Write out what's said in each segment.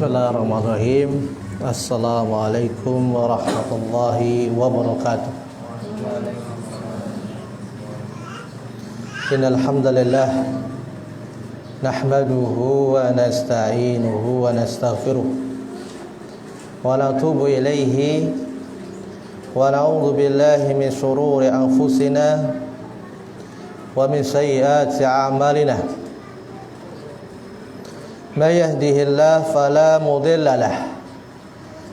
Bismillahirrahmanirrahim. Assalamualaikum warahmatullahi wabarakatuh. Innal hamdalillah nahmaduhu wa nasta'inuhu wa nastaghfiruh wa natubu ilaihi wa na'udzu billahi min shururi anfusina wa min sayyiati a'malina. من يهده الله فلا مضل له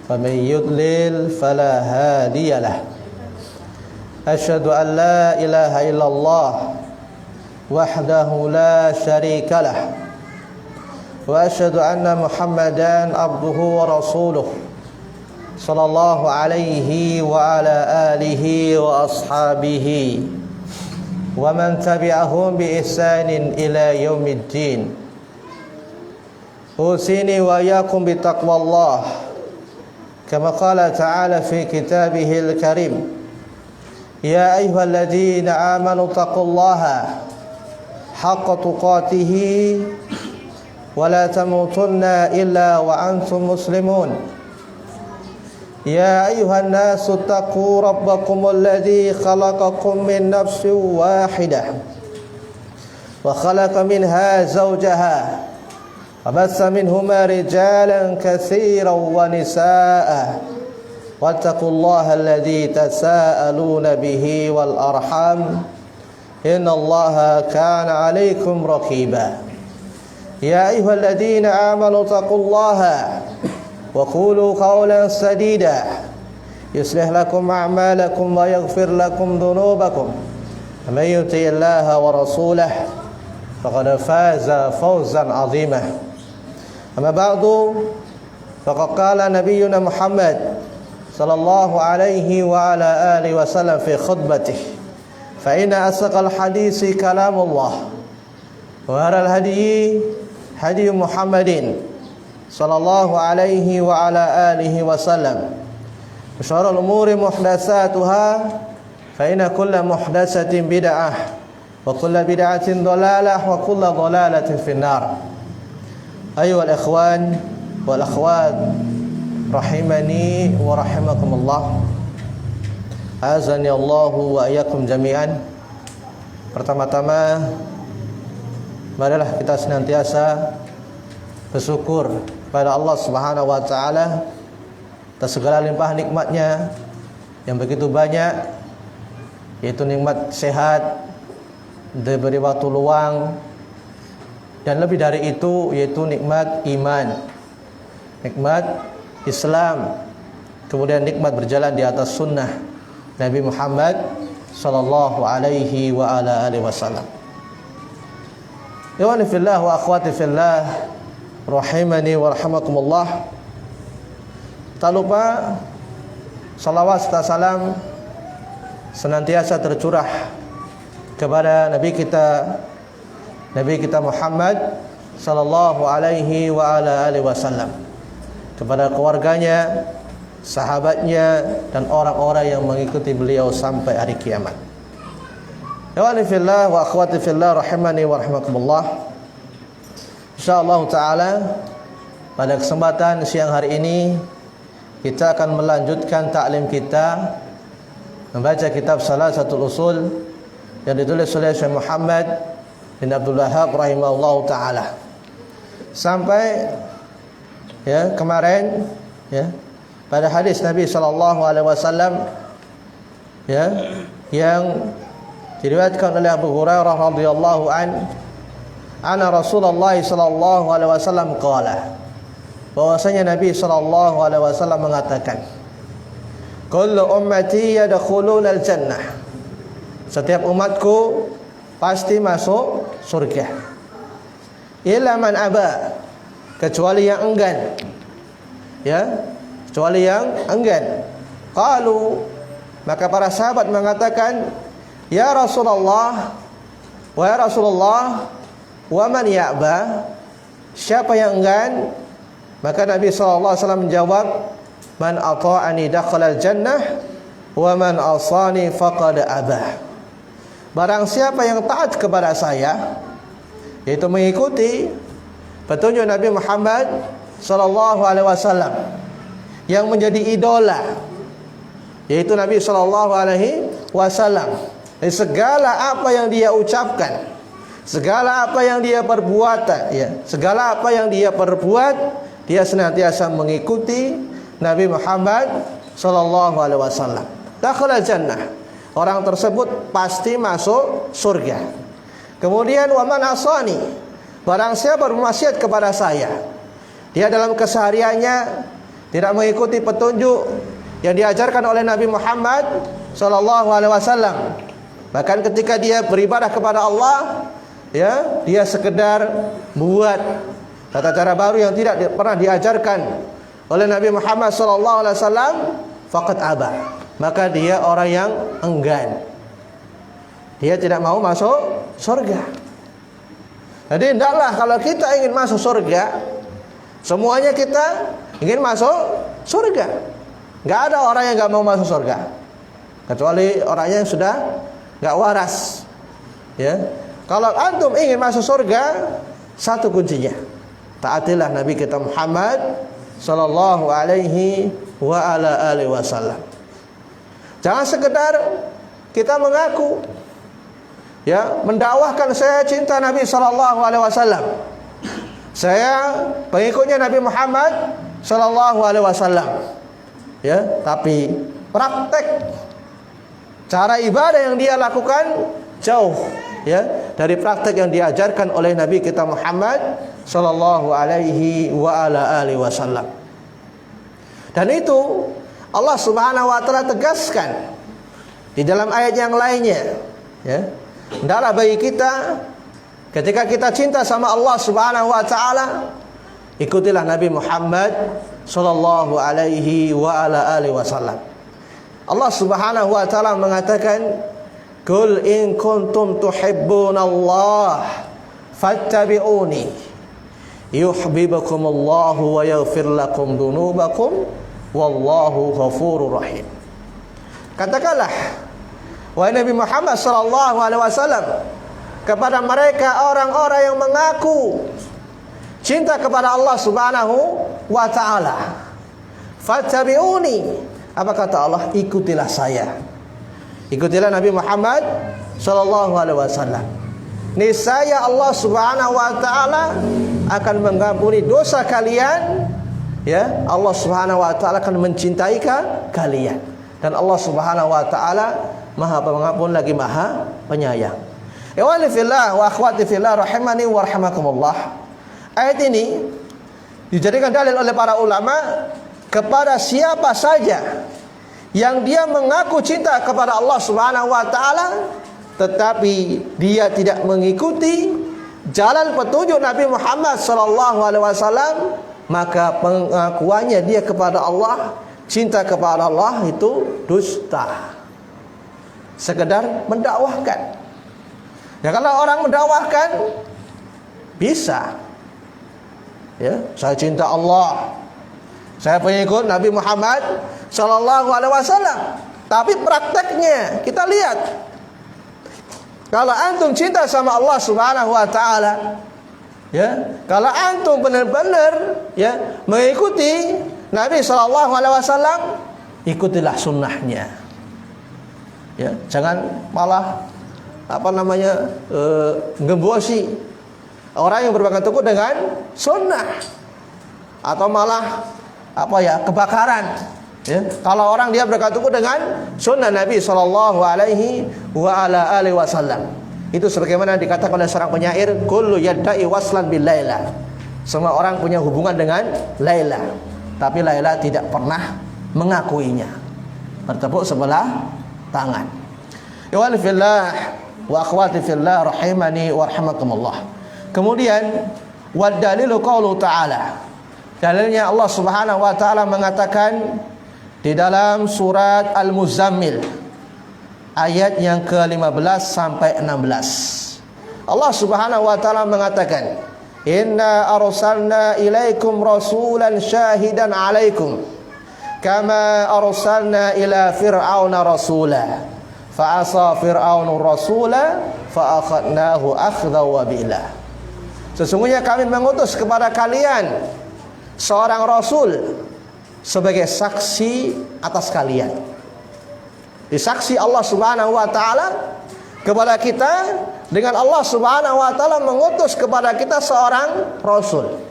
ومن يضلل فلا هادي له أشهد أن لا إله إلا الله وحده لا شريك له وأشهد أن محمدا عبده ورسوله صلى الله عليه وعلى آله وأصحابه ومن تبعهم بإحسان إلى يوم الدين. أوصيني وإياكم بتقوى الله كما قال تعالى في كتابه الكريم يا أيها الذين آمنوا اتقوا الله حق تقاته ولا تموتن إلا وأنتم مسلمون يا أيها الناس اتقوا ربكم الذي خلقكم من نفس واحدة وخلق منها زوجها وبث منهما رجالا كثيرا ونساء واتقوا الله الذي تساءلون به والأرحام إن الله كان عليكم رقيبا يا أيها الذين آمنوا اتقوا الله وقولوا قولا سديدا يصلح لكم أعمالكم ويغفر لكم ذنوبكم ومن يطع الله ورسوله فقد فاز فوزا عظيما. أما بعد فقد قال نبينا محمد صلى الله عليه وعلى آله وسلم في خطبته فإن أصدق الحديث كلام الله وخير الهدي هدي محمد صلى الله عليه وعلى آله وسلم وشر الأمور محدثاتها فإن كل محدثة بدعة وكل بدعة ضلالة وكل ضلالة في النار. أيها الإخوان والأخوات rahimani wa rahimakumullah. Azani Allahu wa iyyakum jami'an. Pertama-tama marilah kita senantiasa bersyukur pada Allah Subhanahu wa taala atas segala limpah nikmatnya yang begitu banyak, yaitu nikmat sehat, diberi waktu luang, dan lebih dari itu yaitu nikmat iman, nikmat Islam, kemudian nikmat berjalan di atas sunnah Nabi Muhammad sallallahu alaihi wa ala alihi wasallam. Ikhwani fillah wa akhwati fillah rahimani wa rahimakumullah. Tak lupa salawat serta salam senantiasa tercurah kepada Nabi kita Muhammad sallallahu alaihi wa ala alihi wasallam, kepada keluarganya, sahabatnya, dan orang-orang yang mengikuti beliau sampai hari kiamat. Ikhwani fillah wa akhwati fillah rahimani wa rahimakumullah. Insyaallah taala pada kesempatan siang hari ini kita akan melanjutkan taklim kita membaca kitab Salasatul Usul yang ditulis oleh Syekh Muhammad bin Abdul Wahhab rahimahullahu taala. Sampai kemarin pada hadis Nabi sallallahu alaihi wasallam yang diriwayatkan oleh Abu Hurairah radhiyallahu anna Rasulullah sallallahu alaihi wasallam qala, bahwasanya Nabi sallallahu alaihi wasallam mengatakan, kullu ummati yadkhuluna al-jannah, setiap umatku pasti masuk surga, illa man aba, kecuali yang enggan, kecuali yang enggan. Qalu, maka para sahabat mengatakan, ya Rasulullah, wahai Rasulullah, wa man ya'ba, siapa yang enggan? Maka Nabi sallallahu alaihi wasallam menjawab, man ata'ani dakhala al-jannah wa man asani faqad abah. Barang siapa yang taat kepada saya, yaitu mengikuti petunjuk Nabi Muhammad sallallahu alaihi wasallam yang menjadi idola, yaitu Nabi sallallahu alaihi wasallam. Dan segala apa yang dia ucapkan, segala apa yang dia perbuat, segala apa yang dia perbuat, dia senantiasa mengikuti Nabi Muhammad sallallahu alaihi wasallam. Dakhala jannah, orang tersebut pasti masuk surga. Kemudian wa man asani, barang siapa bermaksiat kepada saya, dia dalam kesehariannya tidak mengikuti petunjuk yang diajarkan oleh Nabi Muhammad sallallahu alaihi wasallam. Bahkan ketika dia beribadah kepada Allah, dia sekedar buat tata cara baru yang tidak pernah diajarkan oleh Nabi Muhammad sallallahu alaihi wasallam, faqad aba, maka dia orang yang enggan. Dia tidak mau masuk surga. Jadi hendaklah kalau kita ingin masuk surga, semuanya kita ingin masuk surga. Enggak ada orang yang enggak mau masuk surga, kecuali orangnya yang sudah enggak waras. Kalau antum ingin masuk surga, satu kuncinya, taatilah Nabi kita Muhammad sallallahu alaihi wa ala alihi wasallam. Jangan sekedar kita mengaku, mendakwahkan saya cinta Nabi sallallahu alaihi wasallam, saya pengikutnya Nabi Muhammad sallallahu alaihi wasallam, tapi praktek cara ibadah yang dia lakukan jauh dari praktek yang diajarkan oleh Nabi kita Muhammad sallallahu alaihi wa ala alihi wasallam. Dan itu Allah Subhanahu wa taala tegaskan di dalam ayat yang lainnya, hendaklah bagi kita ketika kita cinta sama Allah Subhanahu wa taala, ikutilah Nabi Muhammad sallallahu alaihi wa ala alihi wasallam. Allah Subhanahu wa taala mengatakan, "Qul in kuntum tuhibbunallah fattabi'uni yuhibbukumullahu wa yaghfir lakum dzunubakum wallahu ghafurur rahim." Katakanlah, wahai Nabi Muhammad sallallahu alaihi wasallam, kepada mereka orang-orang yang mengaku cinta kepada Allah Subhanahu wa taala, fattabi'uni, apa kata Allah? Ikutilah saya. Ikutilah Nabi Muhammad sallallahu alaihi wasallam. Niscaya Allah Subhanahu wa taala akan mengampuni dosa kalian, Allah Subhanahu wa taala akan mencintai kalian, dan Allah Subhanahu wa taala Maha Pengampun lagi Maha Penyayang. Ikhwani fillah wa akhwati fillah rahimani wa rahimakumullah. Ayat ini dijadikan dalil oleh para ulama kepada siapa saja yang dia mengaku cinta kepada Allah Subhanahu wa taala tetapi dia tidak mengikuti jalan petunjuk Nabi Muhammad sallallahu alaihi wasallam, maka pengakuannya dia kepada Allah, cinta kepada Allah itu dusta. Sekedar mendakwahkan. Kalau orang mendakwahkan bisa, saya cinta Allah, saya pengikut Nabi Muhammad sallallahu alaihi wasallam, tapi prakteknya kita lihat. Kalau antum cinta sama Allah Subhanahu wa taala, kalau antum benar-benar mengikuti Nabi sallallahu alaihi wasallam, ikutilah sunnahnya. Jangan malah ngembosi orang yang berpegang teguh dengan sunnah, atau malah kebakaran. Kalau orang dia berpegang teguh dengan sunnah Nabi sallallahu alaihi wa ala alihi wasallam, itu sebagaimana dikatakan oleh seorang penyair, kullu yadda'i waslan bil laila, semua orang punya hubungan dengan Laila, tapi Laila tidak pernah mengakuinya, bertepuk sebelah tangan. Ya fillah wa akhwati fillah rahimani wa rahimakumullah. Kemudian wa dalilu qaulu ta'ala, dalilnya Allah Subhanahu wa taala mengatakan di dalam surat Al-Muzammil ayat yang ke-15 sampai 16. Allah Subhanahu wa taala mengatakan, "Inna arsalna ilaikum rasulan syahidan 'alaikum kama arsalna ila fir'auna rasula fa'asa fir'aunu rasula fa'akhadnahu akhdha wabila." Sesungguhnya kami mengutus kepada kalian seorang rasul sebagai saksi atas kalian. Disaksi Allah Subhanahu wa taala kepada kita dengan Allah Subhanahu wa taala mengutus kepada kita seorang rasul.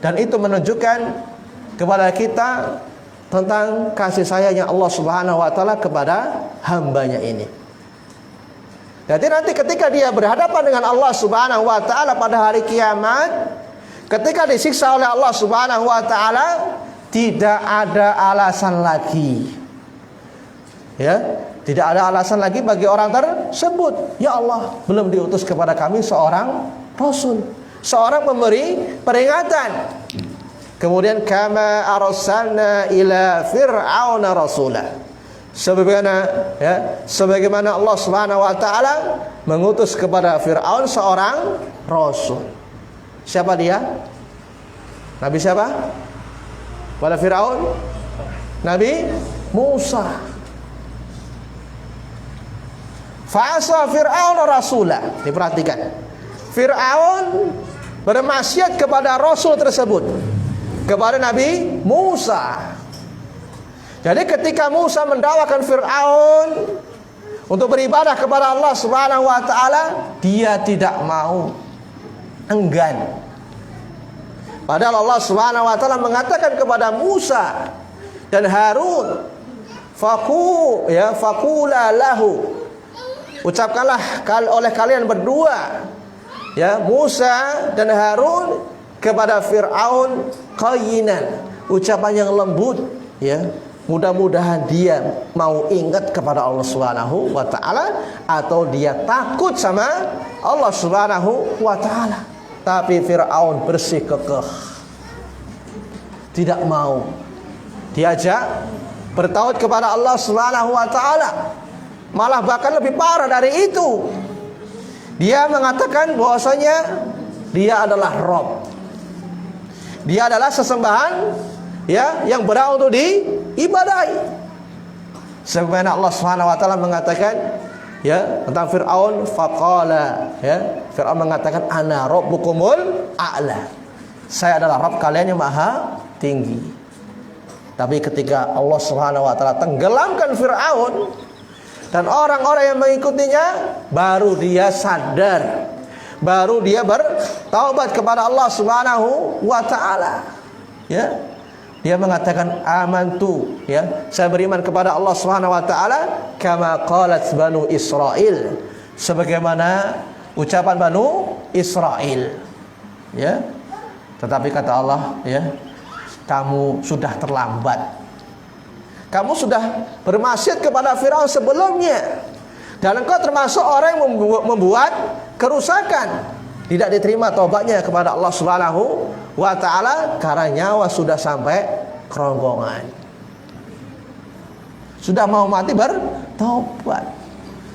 Dan itu menunjukkan kepada kita tentang kasih sayangnya Allah Subhanahu wa taala kepada hambanya ini. Jadi nanti ketika dia berhadapan dengan Allah Subhanahu wa taala pada hari kiamat, ketika disiksa oleh Allah Subhanahu wa taala, tidak ada alasan lagi. Ya, tidak ada alasan lagi bagi orang tersebut. Ya Allah, belum diutus kepada kami seorang rasul, seorang pemberi peringatan. Kemudian kama arsalna ila fir'auna rasulah. Sebagaimana Allah Subhanahu wa taala mengutus kepada Firaun seorang rasul. Siapa dia? Nabi siapa? Pada Firaun? Nabi Musa. Fa'asa Fir'aun rasulah. Diperhatikan. Fir'aun bermaksiat kepada rasul tersebut, kepada Nabi Musa. Jadi ketika Musa mendakwakan Fir'aun untuk beribadah kepada Allah Subhanahu wa taala, dia tidak mau, enggan. Padahal Allah Subhanahu wa taala mengatakan kepada Musa dan Harun, faqula lahu. Ucapkanlah oleh kalian berdua, ya, Musa dan Harun kepada Fir'aun qayyinan, ucapan yang lembut, ya. Mudah-mudahan dia mau ingat kepada Allah Subhanahu wa taala atau dia takut sama Allah Subhanahu wa taala. Tapi Fir'aun bersikukuh, tidak mau diajak bertauhid kepada Allah Subhanahu wa taala. Malah bahkan lebih parah dari itu. Dia mengatakan bahwasanya dia adalah Rabb. Dia adalah sesembahan, ya, yang berhak untuk diibadahi. Sebagaimana Allah Subhanahu wa taala mengatakan, ya, tentang Fir'aun, faqala, ya, Fir'aun mengatakan ana rabbukumul a'la. Saya adalah Rabb kalian yang maha tinggi. Tapi ketika Allah Subhanahu wa taala tenggelamkan Fir'aun dan orang-orang yang mengikutinya, baru dia sadar, baru dia bertaubat kepada Allah Subhanahu wa taala. Ya. Dia mengatakan amantu, ya, saya beriman kepada Allah Subhanahu wa taala kama qalat Banu Israil, sebagaimana ucapan Banu Israil. Ya. Tetapi kata Allah, ya, kamu sudah terlambat. Kamu sudah bermaksiat kepada Firaun sebelumnya, dan engkau termasuk orang yang membuat kerusakan. Tidak diterima taubatnya kepada Allah Subhanahu wa taala karena nyawa sudah sampai kerongkongan. Sudah mau mati bertaubat.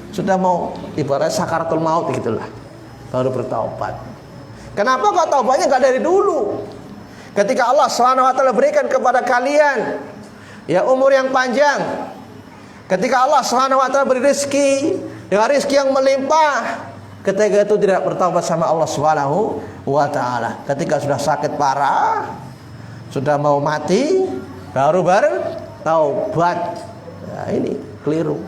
Sudah mau ibarat sakaratul maut gitulah, baru bertaubat. Kenapa kok taubatnya enggak dari dulu? Ketika Allah Subhanahu wa taala berikan kepada kalian, ya, umur yang panjang. Ketika Allah Subhanahu wa taala beri rezeki dengan rezeki yang melimpah, ketika itu tidak bertaubat sama Allah Subhanahu wa taala. Ketika sudah sakit parah, sudah mau mati, baru bertaubat. Nah, ini keliru.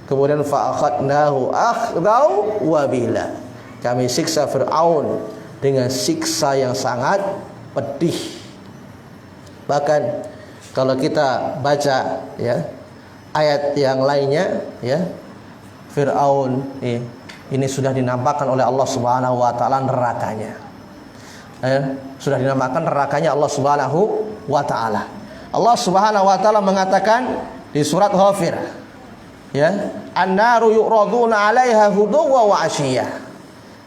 Kemudian fa'akhadnahu akhdau wabila. Kami siksa Fir'aun dengan siksa yang sangat pedih. Bahkan kalau kita baca, ya, ayat yang lainnya, ya, Fir'aun ini sudah dinampakkan oleh Allah Subhanahu wa taala nerakanya. Sudah dinamakan nerakanya Allah Subhanahu wa taala. Allah Subhanahu wa taala mengatakan di surat Ghafir, ya, an-naru yu'raduna 'alaiha huduwwan wa 'ashiyah.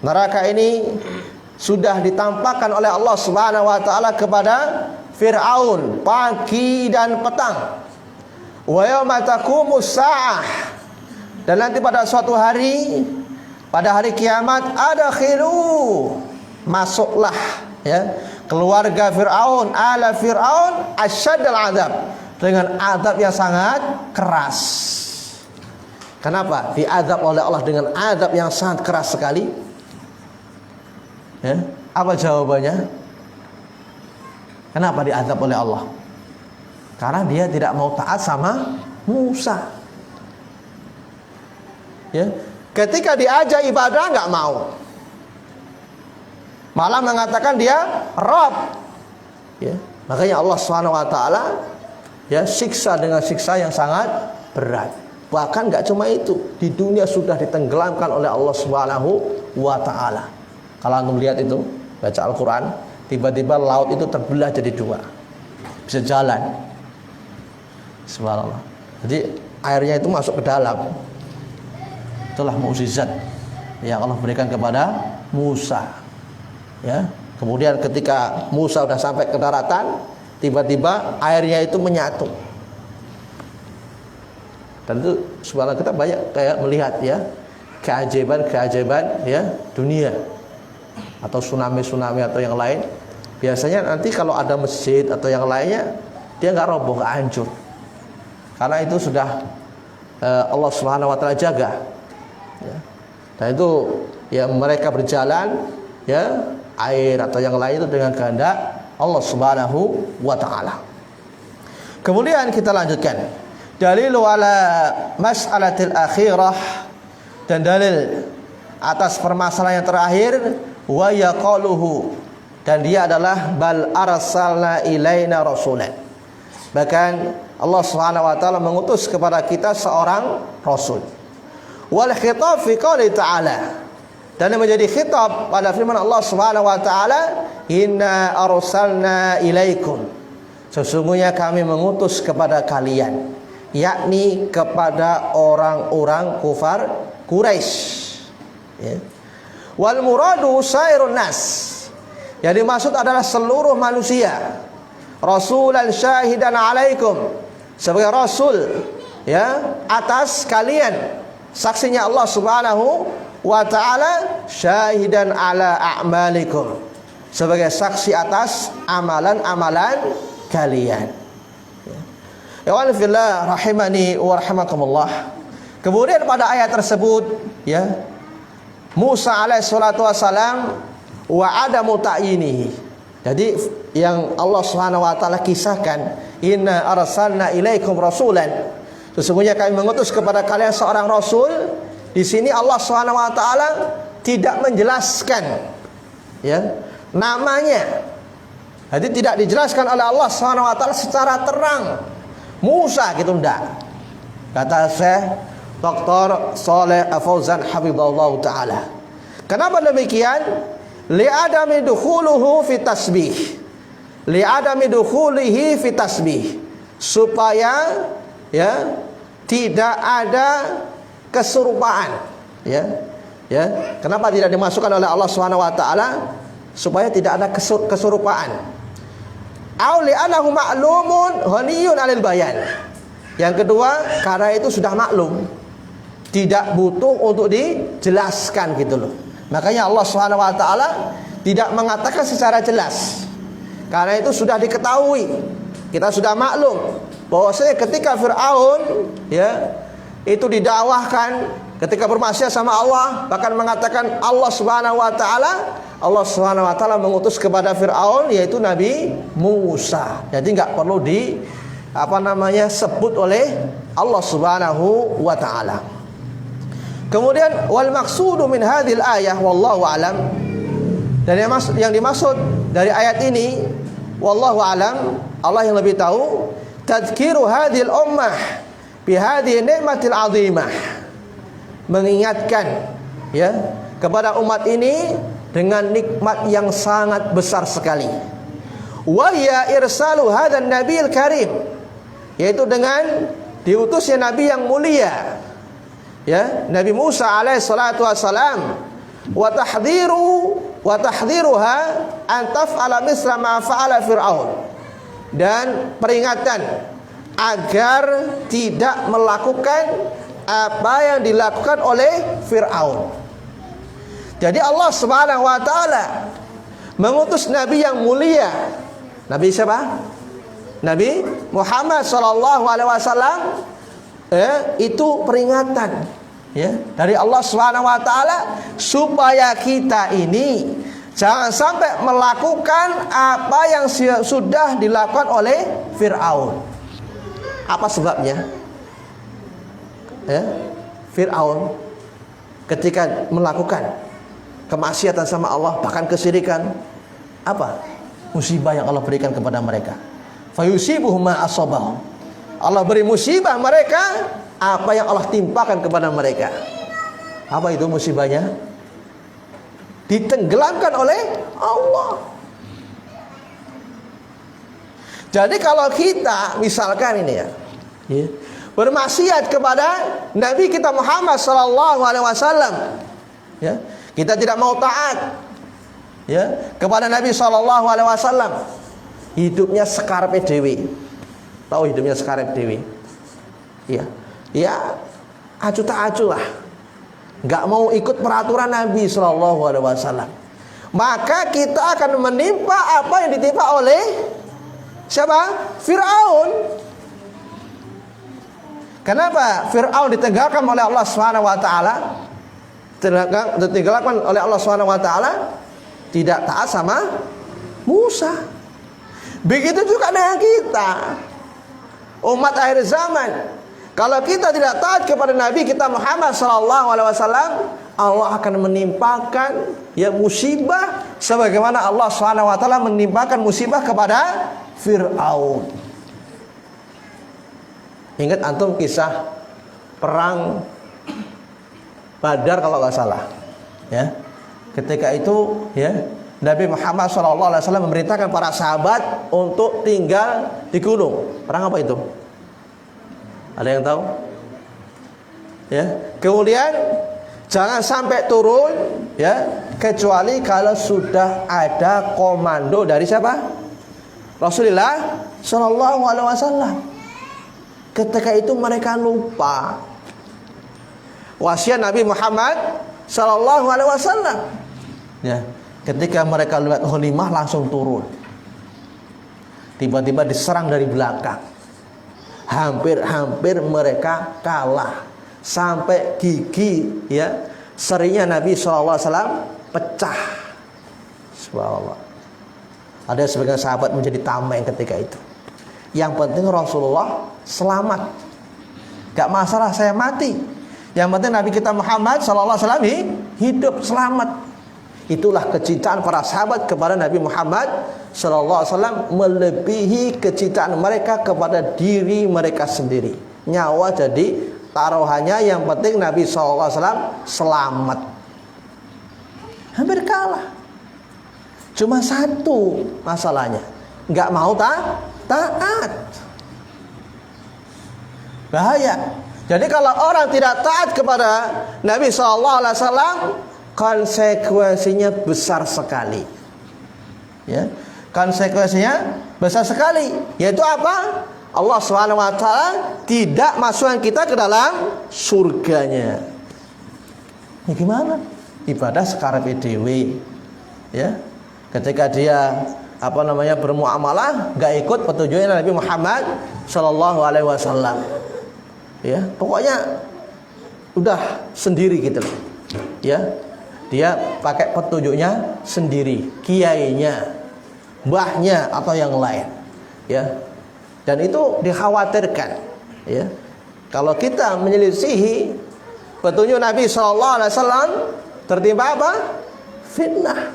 Neraka ini sudah ditampakkan oleh Allah Subhanahu wa taala kepada Fir'aun pagi dan petang. Wa yauma taqumus saah, dan nanti pada suatu hari, pada hari kiamat, adkhilu, masuklah, ya, keluarga Fir'aun, ala Fir'aun asyaddal adab, dengan adab yang sangat keras. Kenapa diadab oleh Allah dengan adab yang sangat keras sekali? Ya, apa jawabannya? Kenapa diazab oleh Allah? Karena dia tidak mau taat sama Musa. Ya, ketika diajak ibadah nggak mau, malah mengatakan dia Rabb. Ya, makanya Allah SWT ya siksa dengan siksa yang sangat berat. Bahkan nggak cuma itu, di dunia sudah ditenggelamkan oleh Allah SWT. Kalau anda melihat itu, baca Al-Quran, tiba-tiba laut itu terbelah jadi dua, bisa jalan. Subhanallah. Jadi airnya itu masuk ke dalam. Itulah mukjizat yang Allah berikan kepada Musa. Ya. Kemudian ketika Musa sudah sampai ke daratan, tiba-tiba airnya itu menyatu. Dan itu subhanallah, kita banyak kayak melihat ya keajaiban ya dunia, atau tsunami atau yang lain. Biasanya nanti kalau ada masjid atau yang lainnya, dia nggak roboh, nggak hancur, karena itu sudah Allah Subhanahu wa taala jaga. Ya. Dan itu ya mereka berjalan ya air atau yang lain itu dengan kehendak Allah Subhanahu wa taala. Kemudian kita lanjutkan. Dalilu ala mas'alatil akhirah, dan dalil atas permasalahan yang terakhir, wa yaqaluhu, dan dia adalah bal arsalna ilaina rasulan. Bahkan Allah Subhanahu wa taala mengutus kepada kita seorang rasul. Wal khitab fi qouli ta'ala, dan yang menjadi khitab pada firman Allah Subhanahu wa taala, inna arsalna ilaikum, sesungguhnya kami mengutus kepada kalian, yakni kepada orang-orang kufar Quraisy. Ya. Wal muradu sairun nas, yang dimaksud adalah seluruh manusia. Rasulan syahidan alaikum, sebagai rasul ya atas kalian. Saksinya Allah Subhanahu wa ta'ala, syahidan ala a'malikum, sebagai saksi atas amalan-amalan kalian. Ya walfillah rahimani wa rahimakumullah. Kemudian pada ayat tersebut ya, Musa alaihissalatu wassalam wa adamu ta'yinihi. Jadi yang Allah Subhanahu wa taala kisahkan, inna arsalna ilaikum rasulan, sesungguhnya kami mengutus kepada kalian seorang rasul. Di sini Allah Subhanahu wa taala tidak menjelaskan ya namanya. Jadi tidak dijelaskan oleh Allah Subhanahu wa taala secara terang Musa gitu, enggak. Kata Syekh Dr. Shalih Al-Fauzan hafizahullah taala. Kenapa demikian? Li'adami dukhuluhu fi tasbih. Li'adami dukhulihi fi tasbih. Supaya ya tidak ada keserupaan ya. Ya, kenapa tidak dimasukkan oleh Allah Subhanahu wa taala? Supaya tidak ada keserupaan. Au li'annahu ma'lumun ghaniyun 'anil bayan. Yang kedua, karena itu sudah maklum, tidak butuh untuk dijelaskan gitu loh. Makanya Allah Subhanahu wa taala tidak mengatakan secara jelas, karena itu sudah diketahui. Kita sudah maklum bahwasanya ketika Fir'aun ya itu didakwahkan, ketika bermaksiat sama Allah, bahkan mengatakan Allah Subhanahu wa taala, Allah Subhanahu wa taala mengutus kepada Fir'aun yaitu Nabi Musa. Jadi enggak perlu sebut oleh Allah Subhanahu wa taala. Kemudian wal maqsudu min hadhil ayah wallahu alam, dan yang dimaksud dari ayat ini wallahu alam, Allah yang lebih tahu, tadhkiru hadhil ummah bi hadhihi ni'matil 'azimah, mengingatkan ya kepada umat ini dengan nikmat yang sangat besar sekali. Wa ya irsalu hadzal nabiyil karim, yaitu dengan diutusnya nabi yang mulia ya, Nabi Musa alaihi salatu wassalam, wa tahdhiruha an taf'ala misla ma fa'ala Fir'aun, dan peringatan agar tidak melakukan apa yang dilakukan oleh Fir'aun. Jadi Allah Subhanahu wa taala mengutus nabi yang mulia. Nabi siapa? Nabi Muhammad sallallahu alaihi wasallam. Itu peringatan ya dari Allah Subhanahu wa taala supaya kita ini Jangan sampai melakukan apa yang sudah dilakukan oleh Fir'aun. Apa sebabnya? Ya, Fir'aun ketika melakukan kemaksiatan sama Allah, bahkan kesyirikan, apa musibah yang Allah berikan kepada mereka? Fayusibuhum ma asabahum. Allah beri musibah mereka apa yang Allah timpakan kepada mereka. Apa itu musibahnya? Ditenggelamkan oleh Allah. Jadi kalau kita misalkan ini ya, bermaksiat kepada Nabi kita Muhammad sallallahu alaihi wasallam, ya, kita tidak mau taat, ya, kepada Nabi sallallahu alaihi wasallam, hidupnya sekarepe dhewe. Tahu hidupnya sekarepe dhewe? Ya, ya, acu tak acu lah. Enggak mau ikut peraturan Nabi sallallahu alaihi wasallam. Maka kita akan menimpa apa yang ditimpa oleh siapa? Fir'aun. Kenapa Fir'aun ditenggelamkan oleh Allah Subhanahu wa taala? Ditenggelamkan oleh Allah Subhanahu wa taala, tidak taat sama Musa. Begitu juga dengan kita, umat akhir zaman. Kalau kita tidak taat kepada Nabi kita Muhammad sallallahu alaihi wasallam, Allah akan menimpakan ya musibah sebagaimana Allah Subhanahu wa taala menimpakan musibah kepada Fir'aun. Ingat antum kisah perang Badar kalau nggak salah, ya. Ketika itu ya Nabi Muhammad SAW memerintahkan para sahabat untuk tinggal di gunung. Perang apa itu? Ada yang tahu? Ya. Kemudian jangan sampai turun, ya, kecuali kalau sudah ada komando dari siapa? Rasulullah Shallallahu Alaihi Wasallam. Ketika itu mereka lupa wasiat Nabi Muhammad Shallallahu Alaihi Wasallam. Ya. Ketika mereka lihat ghanimah langsung turun. Tiba-tiba diserang dari belakang. Hampir-hampir mereka kalah. Sampai gigi ya serinya Nabi SAW pecah. Subhanallah. Ada sebagian sahabat menjadi tameng ketika itu. Yang penting Rasulullah selamat. Gak masalah saya mati. Yang penting Nabi kita Muhammad SAW hidup selamat. Itulah kecintaan para sahabat kepada Nabi Muhammad SAW melebihi kecintaan mereka kepada diri mereka sendiri. Nyawa jadi taruhannya, yang penting Nabi SAW selamat. Hampir kalah. Cuma satu masalahnya, nggak mau taat. Bahaya. Jadi kalau orang tidak taat kepada Nabi SAW, konsekuensinya besar sekali. Ya, konsekuensinya besar sekali. Yaitu apa? Allah Subhanahu wa taala tidak masukkan kita ke dalam surganya. Ini gimana? Ibadah sekarepe dhewe. Ya. Ketika dia bermuamalah enggak ikut petunjuknya Nabi Muhammad sallallahu alaihi wasallam. Ya, pokoknya udah sendiri gitu loh. Ya. Dia pakai petunjuknya sendiri, kiainya, mbahnya atau yang lain. Ya. Dan itu dikhawatirkan, ya. Kalau kita menyelisihi petunjuk Nabi SAW, tertimpa apa? Fitnah.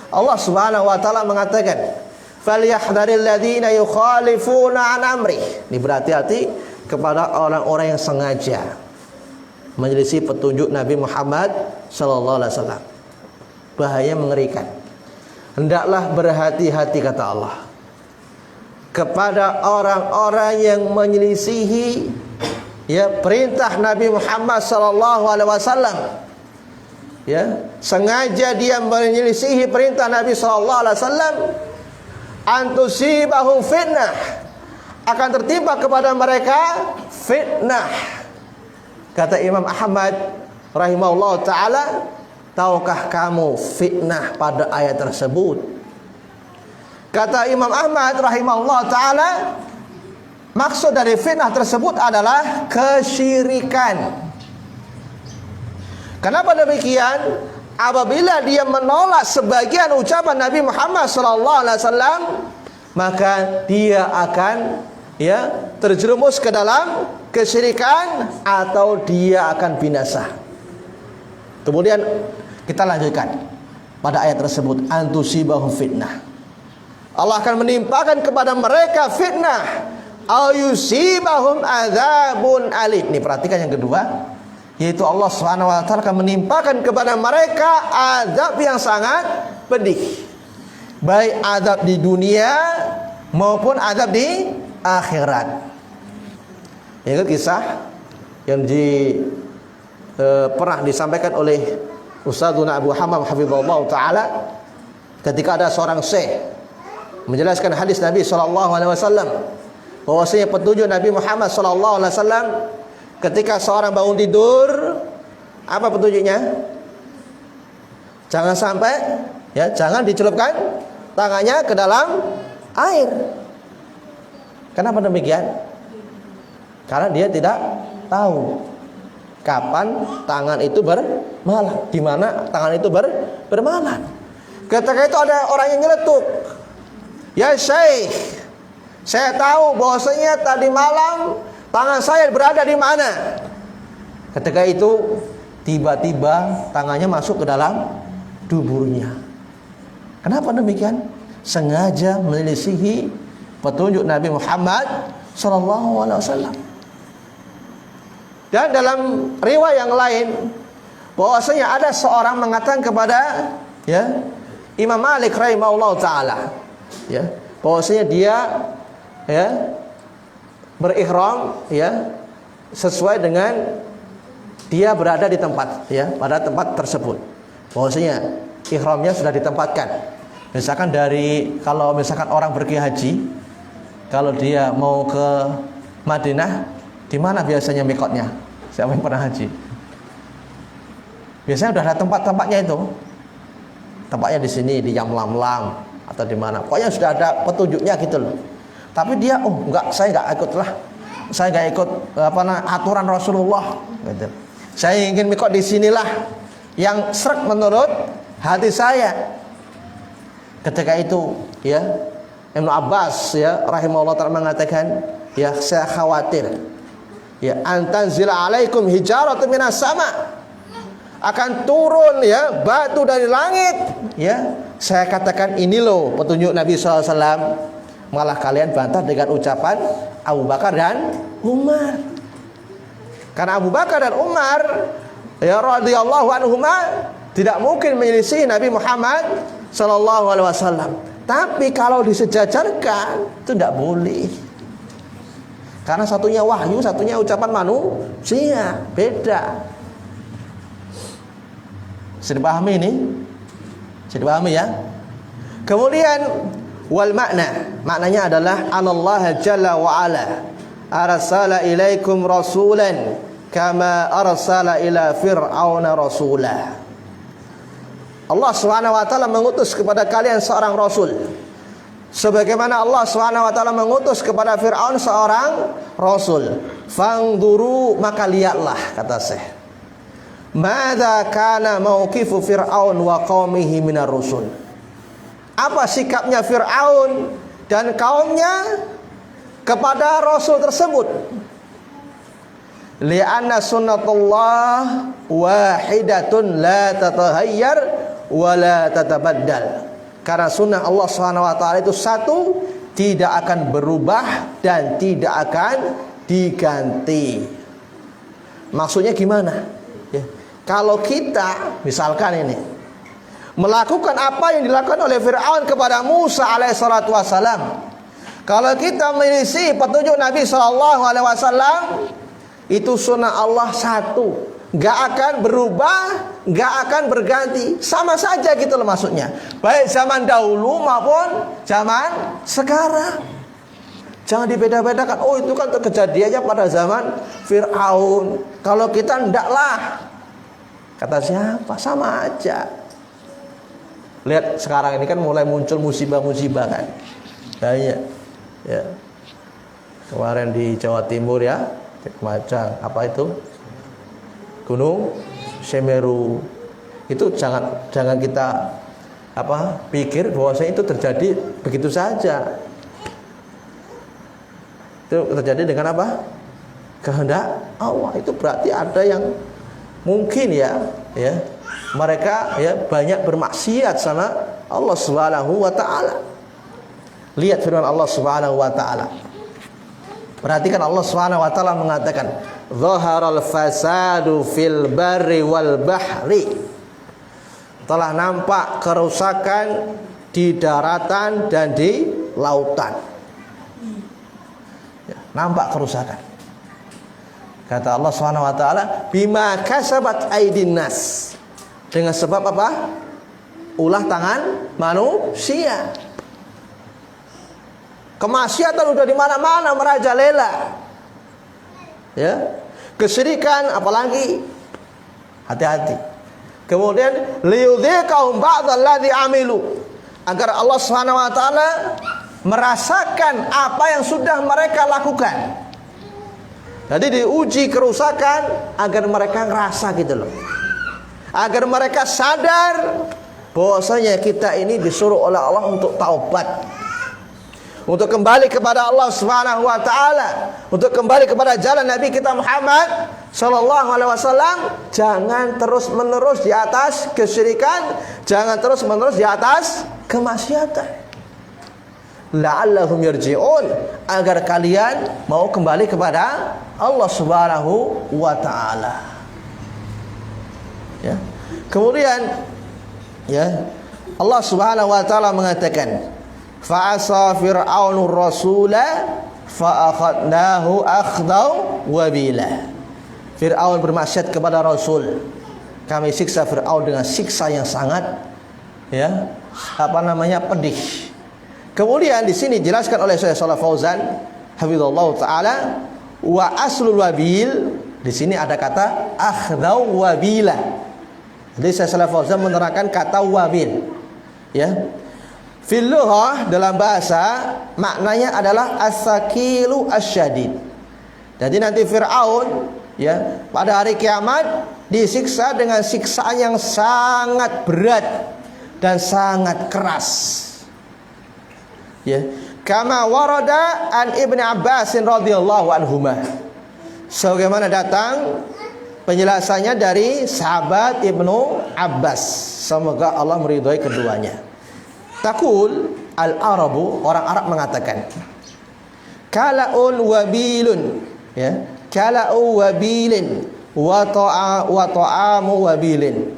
Allah Subhanahu wa taala mengatakan, "Falyahdharil ladzina yukhalifuna an amri." Ini berhati-hati kepada orang-orang yang sengaja menyelisih petunjuk Nabi Muhammad sallallahu alaihi wasallam. Bahaya mengerikan. Hendaklah berhati-hati kata Allah kepada orang-orang yang menyelisihi ya perintah Nabi Muhammad sallallahu alaihi wasallam. Ya, sengaja dia menyelisihi perintah Nabi sallallahu alaihi wasallam, antusibahum fitnah, akan tertimpa kepada mereka fitnah. Kata Imam Ahmad rahimahullah ta'ala, tahukah kamu fitnah pada ayat tersebut? Kata Imam Ahmad rahimahullah ta'ala, maksud dari fitnah tersebut adalah kesyirikan. Kenapa demikian? apabila dia menolak sebagian ucapan Nabi Muhammad SAW, maka dia akan terjerumus ke dalam kesyirikan atau dia akan binasa. Kemudian kita lanjutkan pada ayat tersebut, antusibahum fitnah. Allah akan menimpakan kepada mereka fitnah, ayusibahum adzabun alim. Ini perhatikan yang kedua, yaitu Allah SWT akan menimpakan kepada mereka azab yang sangat pedih, baik azab di dunia maupun azab di akhirat. Ingat kisah yang pernah disampaikan oleh Ustadzuna Abu Hammam hafizahullah ta'ala, ketika ada seorang syekh menjelaskan hadis Nabi SAW, bahwasanya petunjuk Nabi Muhammad SAW ketika seorang bangun tidur, apa petunjuknya? Jangan sampai jangan dicelupkan tangannya ke dalam air. Kenapa demikian? Karena dia tidak tahu kapan tangan itu bermalam, di mana tangan itu bermalam. Ketika itu ada orang yang nyeletuk, "Ya Syekh, saya tahu bahwasanya tadi malam tangan saya berada di mana?" Ketika itu tiba-tiba tangannya masuk ke dalam duburnya. Kenapa demikian? Sengaja menyelisihi petunjuk Nabi Muhammad SAW. Dan dalam riwayat yang lain, bahwasanya ada seorang mengatakan kepada Imam Malik rahimahullah ta'ala, bahwasanya dia berihram sesuai dengan dia berada di tempat pada tempat tersebut, bahwasanya ihramnya sudah ditempatkan. Misalkan kalau misalkan orang pergi haji, kalau dia mau ke Madinah, di mana biasanya mikotnya? Siapa yang pernah haji? Biasanya udah ada tempat-tempatnya itu. Tempatnya di sini, di Yamlamlam atau di mana. Pokoknya sudah ada petunjuknya gitu loh. Tapi dia, enggak, saya enggak ikut lah. Saya enggak ikut aturan Rasulullah gitu. Saya ingin mikot di sinilah yang srek menurut hati saya. Ketika itu Ibnu Abbas rahimahullah ta'ala mengatakan, saya khawatir antanzila alaikum hijaratun minas sama, akan turun batu dari langit. Saya katakan ini loh petunjuk Nabi SAW, malah kalian bantah dengan ucapan Abu Bakar dan Umar. Karena Abu Bakar dan Umar radhiyallahu anhuma tidak mungkin menyelisih Nabi Muhammad SAW. Tapi kalau disejajarkan itu tidak boleh. Karena satunya wahyu, satunya ucapan manusia, beda. Bisa dipahami ini? Bisa dipahami ya? Kemudian wal maknanya adalah anallah jalla wa ala arsala ilaikum rasulan kama arsala ila fir'auna rasulah. Allah Subhanahu wa taala mengutus kepada kalian seorang rasul, sebagaimana Allah Subhanahu wa taala mengutus kepada Firaun seorang rasul. Fangduru, maka lihatlah, kata Syekh, madza kana mauqifu Firaun wa qaumihi minar rusul. Apa sikapnya Firaun dan kaumnya kepada rasul tersebut? Li'anna sunnatullah wahidatun la tatahayyar wa la tatabaddal. Karena sunnah Allah SWT itu satu, tidak akan berubah dan tidak akan diganti. Maksudnya gimana? Kalau kita misalkan ini melakukan apa yang dilakukan oleh Fir'aun kepada Musa alaihissalatu wassalam, kalau kita menyelisih petunjuk Nabi SAW, itu sunnah Allah satu, gak akan berubah, gak akan berganti, sama saja gitu loh maksudnya, baik zaman dahulu maupun zaman sekarang. Jangan dibeda-bedakan. Oh itu kan kejadiannya pada zaman Fir'aun, kalau kita ndaklah. Kata siapa? Sama aja. Lihat sekarang ini kan mulai muncul musibah-musibah kan. Banyak ya. Kemarin di Jawa Timur Macang, apa itu? Gunung Semeru. Itu jangan kita pikir bahwasanya itu terjadi begitu saja. Itu terjadi dengan apa? Kehendak Allah. Itu berarti ada yang mungkin ya mereka banyak bermaksiat sama Allah Subhanahu wa taala. Lihat firman Allah Subhanahu wa taala. Perhatikan Allah Subhanahu wa taala mengatakan, "Dhaharal fasadu fil barri wal bahri." Telah nampak kerusakan di daratan dan di lautan. Nampak kerusakan. Kata Allah Subhanahu wa taala, "Bima kasabat aydin nas." Dengan sebab apa? Ulah tangan manusia. Kemaksiatan udah di mana-mana merajalela. Ya. Kesyirikan apalagi. Hati-hati. Kemudian liyudhiqahum ba'dalladzi amilu, agar Allah Subhanahu wa taala merasakan apa yang sudah mereka lakukan. Jadi diuji kerusakan agar mereka ngerasa gitu loh. Agar mereka sadar bahwasanya kita ini disuruh oleh Allah untuk taubat. Untuk kembali kepada Allah Subhanahu wa taala, untuk kembali kepada jalan Nabi kita Muhammad sallallahu alaihi wasallam. Jangan terus-menerus di atas kesyirikan, jangan terus-menerus di atas kemaksiatan. La'allahum yarji'un, agar kalian mau kembali kepada Allah Subhanahu wa taala. Ya. Kemudian Allah Subhanahu wa taala mengatakan, fa'asa fir'aunur rasula fa'akhadnahu akhdau wabila. Fir'aun bermaksiat kepada Rasul, kami siksa Fir'aun dengan siksa yang sangat pedih. Kemudian di sini dijelaskan oleh Syekh Shalih Fauzan hafizallahu taala, wa aslul wabil, di sini ada kata akhdau wabila. Jadi Syekh Shalih Fauzan menerangkan kata wabil. Ya. Fil lughah, dalam bahasa maknanya adalah as-sakilu asyadid. Jadi nanti Fir'aun pada hari kiamat disiksa dengan siksaan yang sangat berat dan sangat keras. Kama warada an Ibnu Abbas radhiyallahu anhuma, sebagaimana datang penjelasannya dari sahabat Ibnu Abbas, semoga Allah meridhai keduanya. Takul al-Arabu, orang Arab mengatakan, kala'un wabilun, kala'u wabilin wa ta'amu wabilin.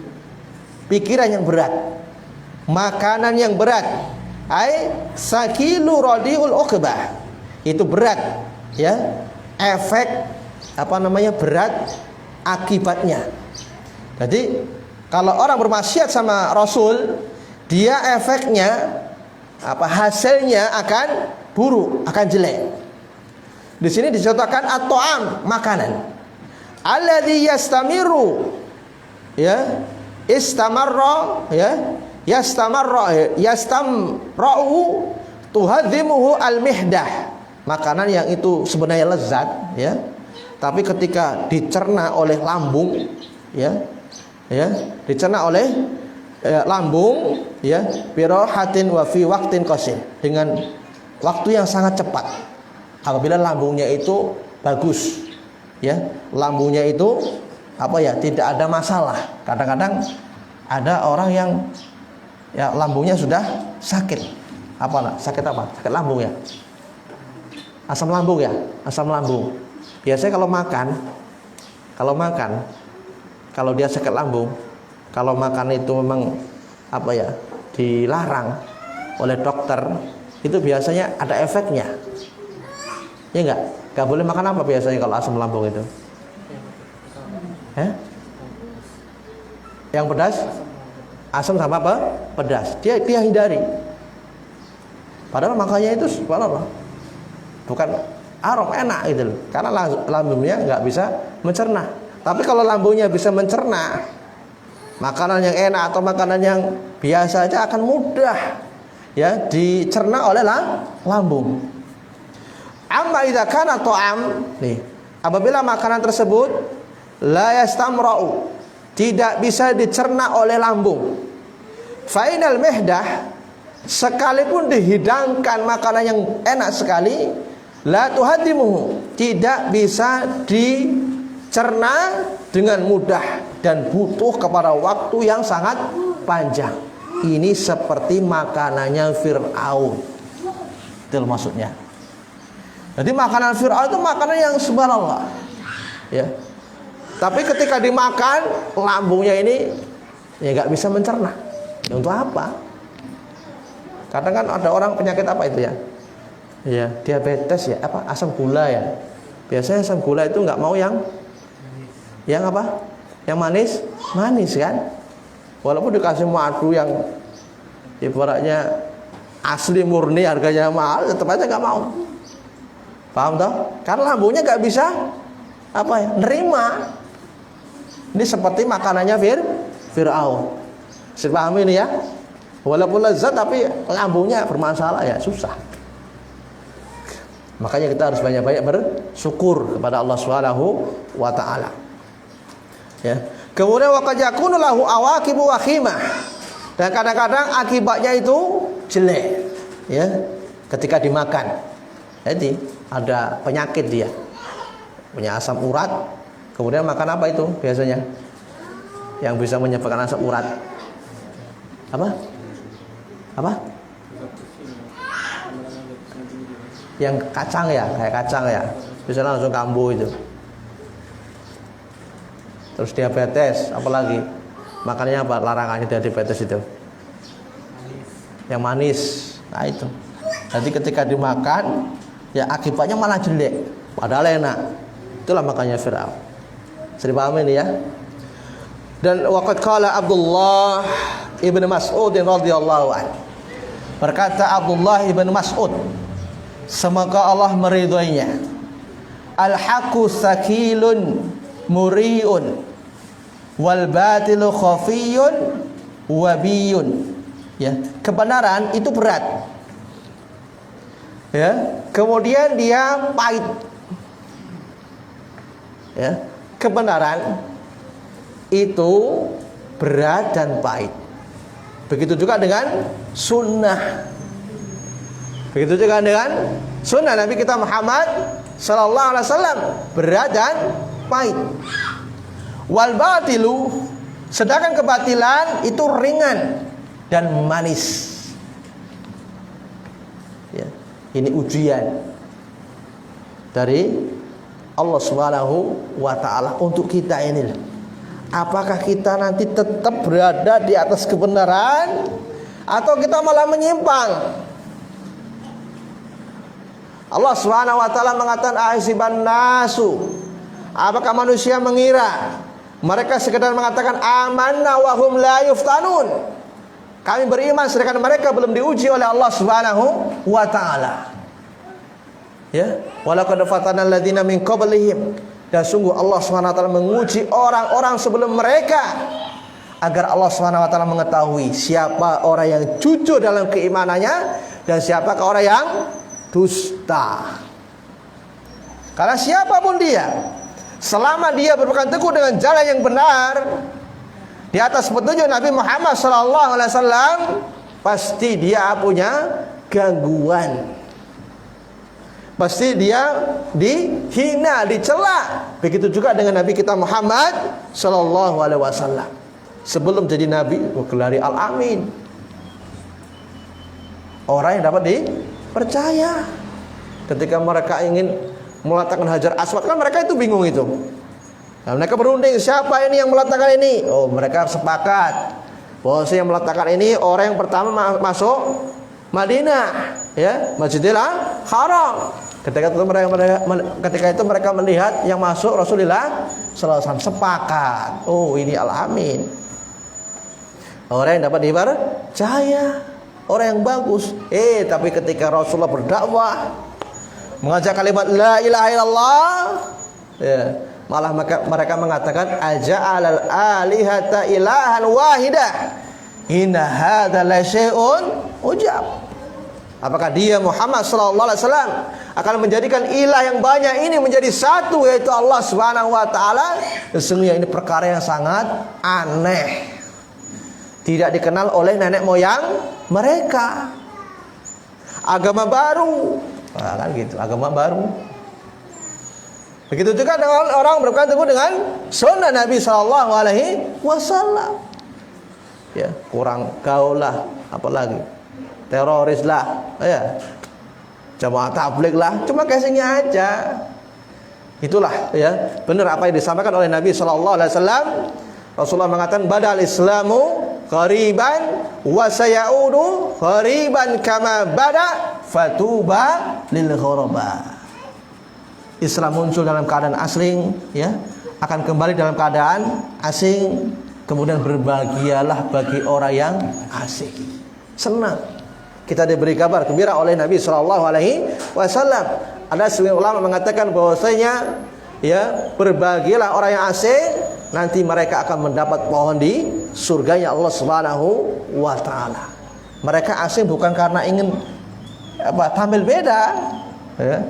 Pikiran yang berat, makanan yang berat, sakilu radiul uqbah, itu berat, efek berat akibatnya. Jadi kalau orang bermaksiat sama Rasul, dia efeknya hasilnya akan buruk, akan jelek. Di sini dicontohkan at-ta'am, makanan. Alladzi yastamiru, yastamra'u tuhadzimuhu al-mihdah. Makanan yang itu sebenarnya lezat, tapi ketika dicerna oleh lambung, dicerna oleh lambung, birahatin wa fi waqtin qasir, dengan waktu yang sangat cepat. Apabila lambungnya itu bagus, lambungnya itu tidak ada masalah. Kadang-kadang ada orang yang lambungnya sudah sakit. Sakit apa? Sakit lambung ya. Asam lambung ya, asam lambung. Biasanya kalau dia sakit lambung, kalau makan itu memang dilarang oleh dokter, itu biasanya ada efeknya. Ya enggak boleh makan apa biasanya kalau asam lambung itu? Yang pedas? Asam sama apa? Pedas. Dia hindari. Padahal makanya itu bukan arom, enak gitu loh. Karena lambungnya enggak bisa mencerna. Tapi kalau lambungnya bisa mencerna, makanan yang enak atau makanan yang biasa aja akan mudah dicerna oleh lambung. Amma idza kana ta'am, apabila makanan tersebut la yastamra'u, tidak bisa dicerna oleh lambung. Fainal mihdah, sekalipun dihidangkan makanan yang enak sekali, la tuhadimuhu, tidak bisa dicerna dengan mudah dan butuh kepada waktu yang sangat panjang. Ini seperti makanannya Fir'aun. Itu maksudnya. Jadi makanan Fir'aun itu makanan yang subhanallah, ya. Tapi ketika dimakan, lambungnya ini ya nggak bisa mencerna. Ya, untuk apa? Kadang kan ada orang penyakit apa itu ya? Ya, diabetes ya, apa asam gula ya. Biasanya asam gula itu nggak mau yang apa? Yang manis, manis kan? Walaupun dikasih madu yang ibaratnya asli murni, harganya mahal, tetap aja nggak mau. Paham toh? Karena lambungnya nggak bisa apa ya? Nerima. Ini seperti makanannya Fir'aun. Saya paham ini ya. Walaupun lezat tapi lambungnya bermasalah ya, susah. Makanya kita harus banyak-banyak bersyukur kepada Allah Subhanahu wa taala. Ya. Kemudian waqad yakunu lahu awaqibu wakhimah. Dan kadang-kadang akibatnya itu jelek, ya, ketika dimakan. Jadi ada penyakit dia. Punya asam urat. Kemudian makan apa itu biasanya? Yang bisa menyebabkan asam urat? Apa? Yang kacang ya, kayak kacang ya. Bisa langsung kambuh itu. Terus diabetes, apalagi? Makannya apa? Larangannya diabetes itu. Yang manis. Nah itu. Jadi ketika dimakan, ya akibatnya malah jelek. Padahal enak. Itulah makanya Fir'aun. Saya paham ini ya. Dan waqad qala Abdullah ibn Mas'ud radhiyallahu anhu. Berkata Abdullah ibn Mas'ud, semoga Allah meridhoinya, al-haqqu sakilun muriun wal batilu khafiyun wabiyun. Ya, kebenaran itu berat. Ya, kemudian dia pahit. Ya, kebenaran itu berat dan pahit. Begitu juga dengan sunnah. Begitu juga dengan sunnah Nabi kita Muhammad sallallahu alaihi wasallam, berat dan pahit. Wal batilu, sedangkan kebatilan itu ringan dan manis. Ya, ini ujian dari Allah Subhanahu wa taala untuk kita ini. Apakah kita nanti tetap berada di atas kebenaran atau kita malah menyimpang? Allah Subhanahu wa taala mengatakan ahsiban nasu, apakah manusia mengira mereka sekedar mengatakan amanna wa hum la yuftanun, kami beriman sedangkan mereka belum diuji oleh Allah Subhanahu wa taala. Ya, walaqad fatana alladziina min qablihim, dan sungguh Allah Subhanahu wa taala menguji orang-orang sebelum mereka agar Allah Subhanahu wa taala mengetahui siapa orang yang jujur dalam keimanannya dan siapakah orang yang dusta. Karena siapapun dia, selama dia berpegang teguh dengan jalan yang benar di atas petunjuk Nabi Muhammad sallallahu alaihi wasallam, pasti dia punya gangguan. Pasti dia dihina, dicela. Begitu juga dengan Nabi kita Muhammad sallallahu alaihi wasallam. Sebelum jadi nabi, gelari Al-Amin. Orang yang dapat dipercaya. Ketika mereka ingin meletakkan Hajar Aswad, kan mereka itu bingung itu. Nah, mereka berunding, siapa ini yang meletakkan ini? Oh, mereka sepakat bahwa yang meletakkan ini orang yang pertama masuk Madinah, ya, Masjidil Haram. Ketika itu mereka melihat yang masuk Rasulullah sallallahu alaihi wasallam, sepakat. Oh, ini Al-Amin. Orang yang dapat dipercaya, orang yang bagus. Tapi ketika Rasulullah berdakwah, mengajak kalimat la ilaha illallah, ya, malah mereka mengatakan aja'alal alihata ilahan wahidah inna hadza la syai'un ujab. Apakah dia Muhammad sallallahu alaihi wasallam akan menjadikan ilah yang banyak ini menjadi satu, yaitu Allah Subhanahu wa taala? Sesungguhnya ini perkara yang sangat aneh. Tidak dikenal oleh nenek moyang mereka. Agama baru. Nah, kan gitu, agama baru. Begitu juga dengan orang berpegang teguh dengan sunnah Nabi sallallahu alaihi wasallam. Ya, kurang gaul lah, apalagi teroris lah, ya, jamaah tabligh lah, cuma casingnya aja. Itulah ya, benar apa yang disampaikan oleh Nabi sallallahu alaihi wasallam. Rasulullah mengatakan badal Islamu qariban wa sayaudu qariban kama bada fatuba lil ghuraba. Islam muncul dalam keadaan asing, ya, akan kembali dalam keadaan asing. Kemudian berbahagialah bagi orang yang asing. Senang. Kita diberi kabar gembira oleh Nabi sallallahu alaihi wasallam. Ada sebagian ulama mengatakan bahwasanya, ya, berbahagialah orang yang asing, nanti mereka akan mendapat pohon di surganya Allah Subhanahu wa taala. Mereka asing bukan karena ingin tampil beda, ya,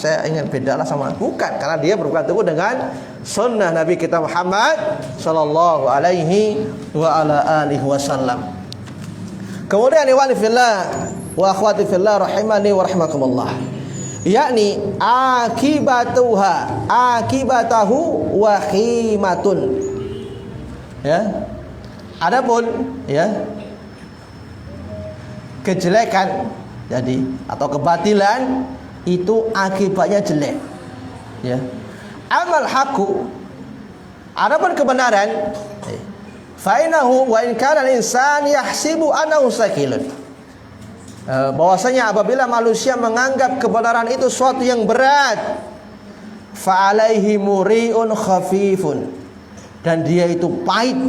saya ingin bedalah sama, bukan, karena dia berpegang teguh dengan sunnah Nabi kita Muhammad sallallahu alaihi wa ala alihi wasallam. Kemudian ikhwani fillah wa akhwati fillah rahimani wa rahimakumullah, yakni akibatahu wa khimatun. Ya. Adapun, ya, kejelekan jadi atau kebatilan itu akibatnya jelek. Ya. Amal haqqu, adapun kebenaran, fainahu wa in kana al-insan yahsibu annahu sakilun. Bahwasanya apabila manusia menganggap kebenaran itu suatu yang berat, fa alaihi muri'un khafifun, dan dia itu pahit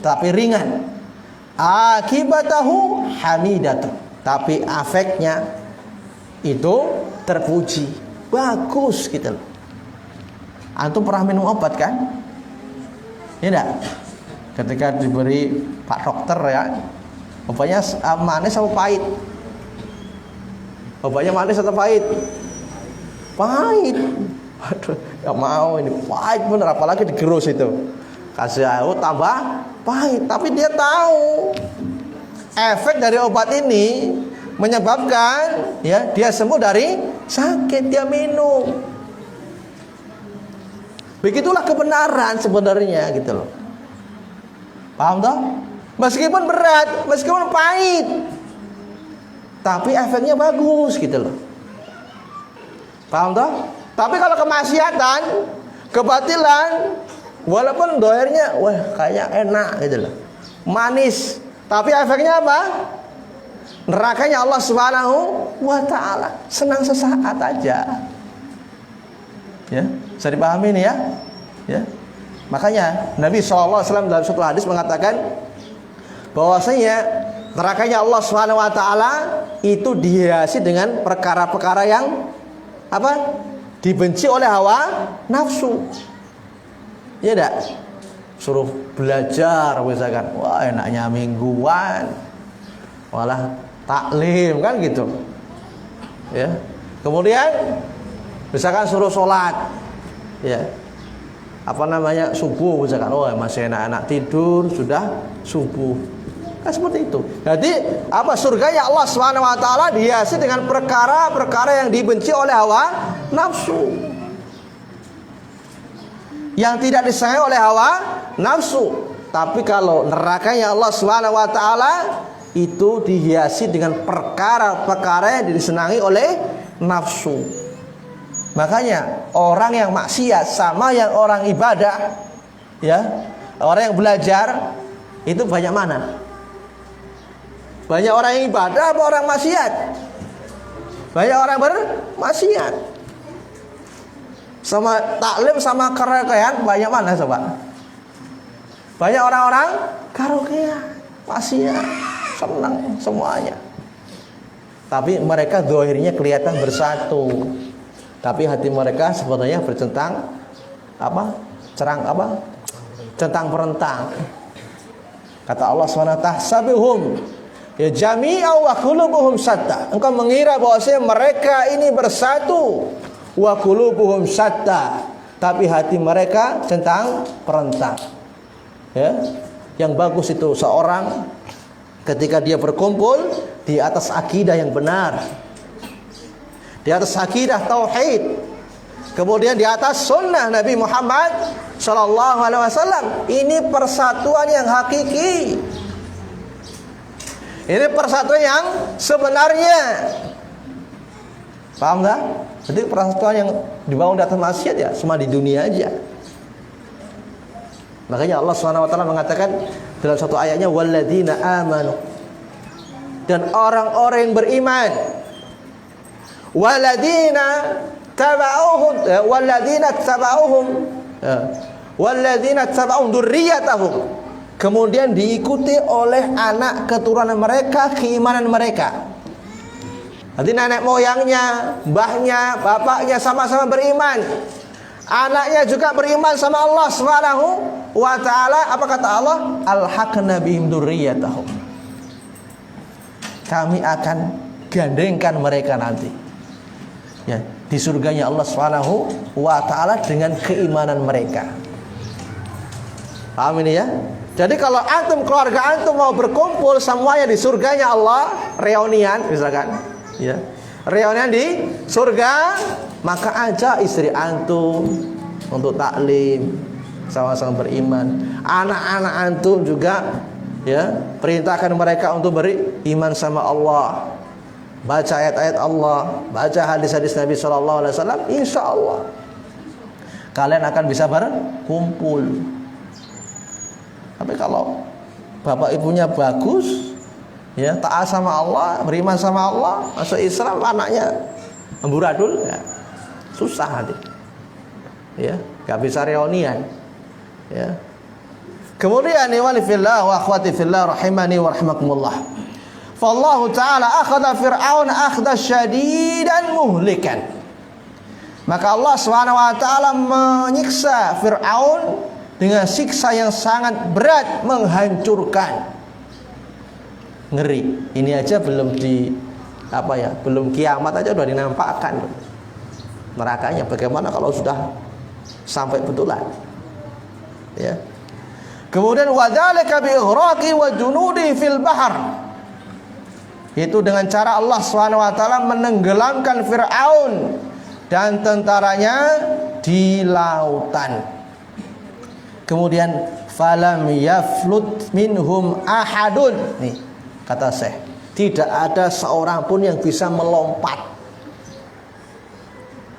tapi ringan. Akibatahu hamidatun, tapi efeknya itu terpuji, bagus gitu loh. Antum pernah minum obat kan? Ya enggak? Ketika diberi Pak Dokter, ya, obatnya manis atau pahit? Obatnya manis atau pahit? Pahit. Waduh, gak mau, ini pahit bener, apalagi digerus itu. Kasih air tambah pahit, tapi dia tahu efek dari obat ini menyebabkan, ya, dia sembuh dari sakit, dia minum. Begitulah kebenaran sebenarnya gitu loh. Paham toh? Meskipun berat, meskipun pahit, tapi efeknya bagus gitu loh. Paham toh? Tapi kalau kemaksiatan, kebatilan, walaupun doernya wah kayaknya enak gitu loh, manis, tapi efeknya apa? Nerakanya Allah Subhanahu wa taala. Senang sesaat aja. Ya, bisa dipahami nih, ya. Ya. Makanya Nabi SAW dalam suatu hadis mengatakan bahwasanya nerakanya Allah Subhanahu wa taala itu dihiasi dengan perkara-perkara yang apa? Dibenci oleh hawa nafsu. Ya enggak? Suruh belajar misalkan, wah enaknya mingguan, malah taklim kan gitu. Ya. Kemudian misalkan suruh sholat, ya, apa namanya, subuh misalkan, oh masih enak-enak tidur sudah subuh, kan seperti itu. Jadi apa, surganya Allah Subhanahu wa taala dihiasi dengan perkara-perkara yang dibenci oleh hawa nafsu, yang tidak disayang oleh hawa nafsu. Tapi kalau nerakanya Allah Subhanahu wa taala itu dihiasi dengan perkara-perkara yang disenangi oleh nafsu. Makanya orang yang maksiat sama yang orang ibadah, ya, orang yang belajar itu banyak mana? Banyak orang yang ibadah apa orang maksiat? Banyak orang bermaksiat. Sama taklim sama karaokean banyak mana coba? Banyak orang-orang karaokean, maksiat, senang semuanya. Tapi mereka zahirnya kelihatan bersatu, tapi hati mereka sebenarnya bercentang apa? Centang perentang. Kata Allah SWT, tahsabuhum Ya jami'an wa qulubuhum syatta. Engkau mengira bahwasanya mereka ini bersatu, wa qulubuhum syatta, tapi hati mereka centang perentak. Ya. Yang bagus itu seorang ketika dia berkumpul di atas akidah yang benar, di atas akidah tauhid, kemudian di atas sunnah Nabi Muhammad sallallahu alaihi wasallam. Ini persatuan yang hakiki. Ini persatuan yang sebenarnya. Paham enggak? Jadi persatuan yang dibangun di atas maksiat ya cuma di dunia aja. Makanya Allah Subhanahu wa taala mengatakan dalam satu ayatnya walladzina amanu, dan orang-orang yang beriman, walladzina tabauhum dzurriyyatahum, kemudian diikuti oleh anak keturunan mereka keimanan mereka. Nanti nenek moyangnya, mbahnya, bapaknya sama-sama beriman, anaknya juga beriman sama Allah Subhanahu wa ta'ala. Apa kata Allah? Alhaqna bihim dzurriyyatahum, kami akan gandengkan mereka nanti ya di surganya Allah Subhanahu wa ta'ala dengan keimanan mereka. Paham ini ya? Jadi kalau antum, keluarga antum mau berkumpul semuanya di surganya Allah, reunian misalkan ya, reunian di surga, maka ajak istri antum untuk taklim, sama-sama beriman. Anak-anak antum juga ya, perintahkan mereka untuk beriman sama Allah, baca ayat-ayat Allah, baca hadis-hadis Nabi sallallahu alaihi wasallam. Insyaallah kalian akan bisa berkumpul. Tapi kalau bapak ibunya bagus ya, taat sama Allah, beriman sama Allah, masuk Islam, anaknya amburadul ya, susah nanti ya, gak bisa reunian ya. Kemudian wali fillah wa akhwati fillah rahimani wa rahimakumullah, fallahu ta'ala akhadha fir'aun akhda syadidan muhlikan, maka Allah Subhanahu wa ta'ala menyiksa Fir'aun dengan siksa yang sangat berat, menghancurkan. Ngeri. Ini aja belum di apa ya, belum kiamat aja udah dinampakkan nerakanya. Bagaimana kalau sudah sampai betulan ya. Kemudian wadzalika bi ighraqi wa junudi fil bahr, itu dengan cara Allah Subhanahu wa taala menenggelamkan Firaun dan tentaranya di lautan. Kemudian falam yaflut minhum ahadun, nih kata Syekh, tidak ada seorang pun yang bisa melompat.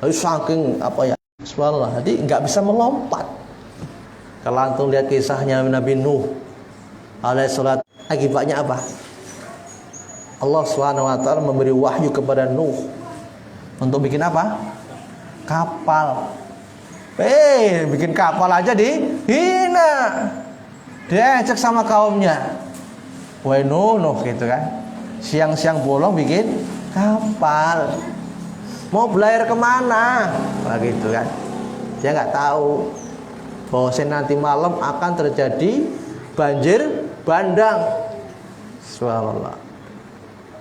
Saking apa ya, subhanallah, jadi nggak bisa melompat. Kalau antum lihat kisahnya Nabi Nuh alaihissalam, akibatnya apa? Allah Subhanahu wa taala memberi wahyu kepada Nuh untuk bikin apa? Kapal. Bikin kapal aja dihina, diajak sama kaumnya. Wahai Nuh gitu kan, siang-siang bolong bikin kapal, mau belayar kemana? Nah, gitu kan. Dia nggak tahu bahwa nanti malam akan terjadi banjir bandang. Subhanallah.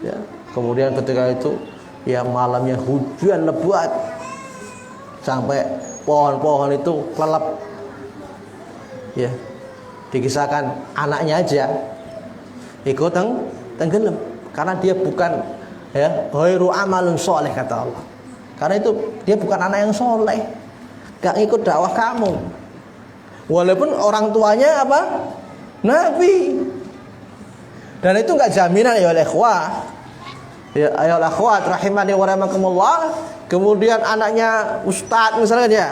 Ya, kemudian ketika itu ya malamnya hujan lebat sampai pohon-pohon itu kelelep. Ya, dikisahkan anaknya aja ikut tenggelam karena dia bukan ya ghairu amalun soleh, kata Allah. Karena itu dia bukan anak yang soleh, gak ikut dakwah kamu, walaupun orang tuanya apa? Nabi. Dan itu gak jaminan ya ikhwah, ya ayo akhwat rahimani wa rahimakumullah. Kemudian anaknya ustadz misalnya, dia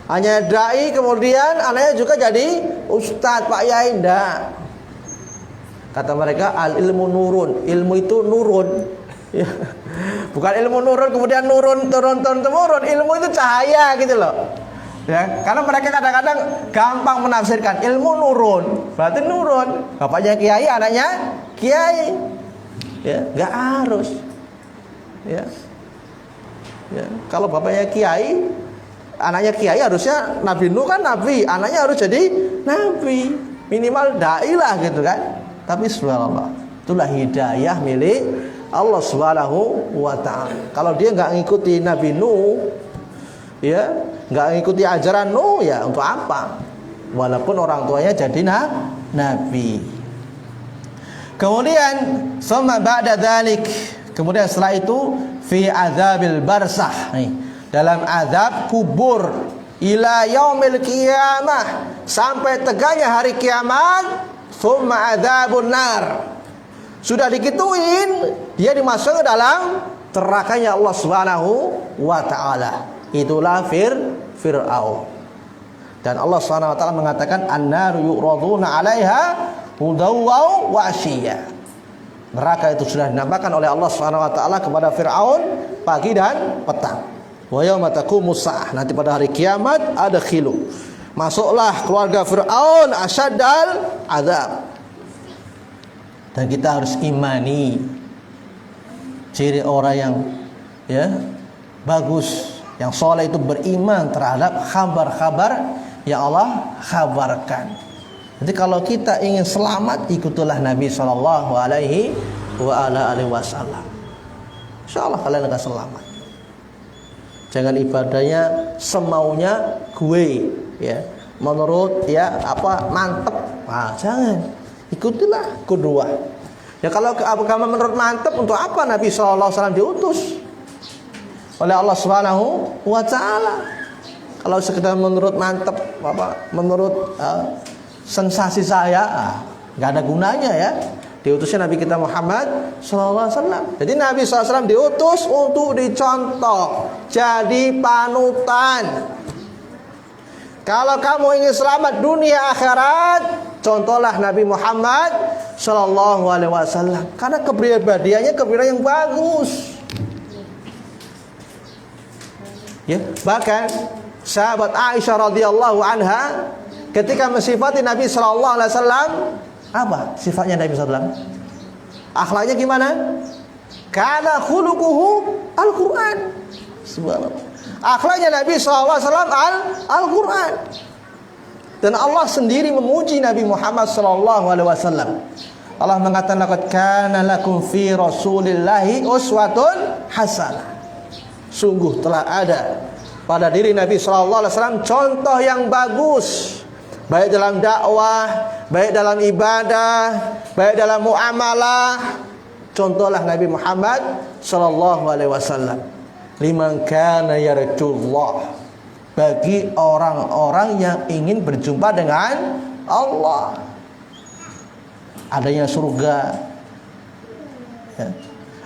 hanya dai, kemudian anaknya juga jadi ustadz, Pak Yai. Enggak. Kata mereka al ilmu nurun, ilmu itu nurun ya. Bukan ilmu nurun kemudian turun, ilmu itu cahaya gitu loh ya. Karena mereka kadang-kadang gampang menafsirkan ilmu nurun berarti nurun, bapaknya kiai anaknya kiai ya, nggak harus ya. Ya, kalau bapaknya kiai, anaknya kiai, harusnya Nabi Nuh kan nabi, anaknya harus jadi nabi, minimal dai lah gitu kan. Tapi subhanallah, itu Itulah hidayah milik Allah Subhanahu wa taala. Kalau dia enggak ngikuti Nabi Nuh, ya, enggak ngikuti ajaran Nuh, ya untuk apa? Walaupun orang tuanya jadi nabi. Kemudian summa ba'da dzalik, kemudian setelah itu fi adzabil barzakh, dalam azab kubur, ila yaumil qiyamah, sampai tegaknya hari kiamat, summa adzabun nar. Sudah dikituin, dia dimasukkan dalam nerakanya Allah Subhanahu wa taala. Itulah Fir'aun. Dan Allah Subhanahu wa taala mengatakan an-naru yu'raduna 'alaiha hudaw wa 'ashiyya. Neraka itu sudah dinampakkan oleh Allah Subhanahu wa taala kepada Fir'aun pagi dan petang. Wa yauma taqumus saah, nanti pada hari kiamat ada khilu. Masuklah keluarga Fir'aun asyaddal azab. Dan kita harus imani ciri orang yang bagus, yang soleh itu beriman terhadap kabar-kabar yang Allah kabarkan. Jadi kalau kita ingin selamat, ikutilah Nabi Shallallahu Alaihi Wasallam. Insya Allah kalian akan selamat. Jangan ibadahnya semaunya gue, ya, menurut mantep. Jangan. Ikutilah kedua. Ya kalau agama menurut mantap, untuk apa Nabi SAW diutus oleh Allah Subhanahu wa taala? Kalau sekedar menurut mantap, menurut sensasi saya, nggak ada gunanya ya. Diutusnya Nabi kita Muhammad SAW. Jadi Nabi SAW diutus untuk dicontoh, jadi panutan. Kalau kamu ingin selamat dunia akhirat, contohlah Nabi Muhammad Sallallahu Alaihi Wasallam. Karena kepribadiannya kepribadian yang bagus. Ya, bahkan sahabat Aisyah radhiyallahu anha ketika mensifati Nabi Sallallahu Alaihi Wasallam, apa sifatnya Nabi SAW? Akhlaknya gimana? Kana khuluquhu Al-Quran. Subhanallah. Akhlaknya Nabi SAW Al-Quran. Dan Allah sendiri memuji Nabi Muhammad SAW. Allah mengatakan laqad kana lakum fi rasulillahi uswatun hasanah. Sungguh telah ada pada diri Nabi SAW contoh yang bagus, baik dalam dakwah, baik dalam ibadah, baik dalam muamalah. Contohlah Nabi Muhammad SAW. Liman kana yarjullah, bagi orang-orang yang ingin berjumpa dengan Allah, adanya surga, ya,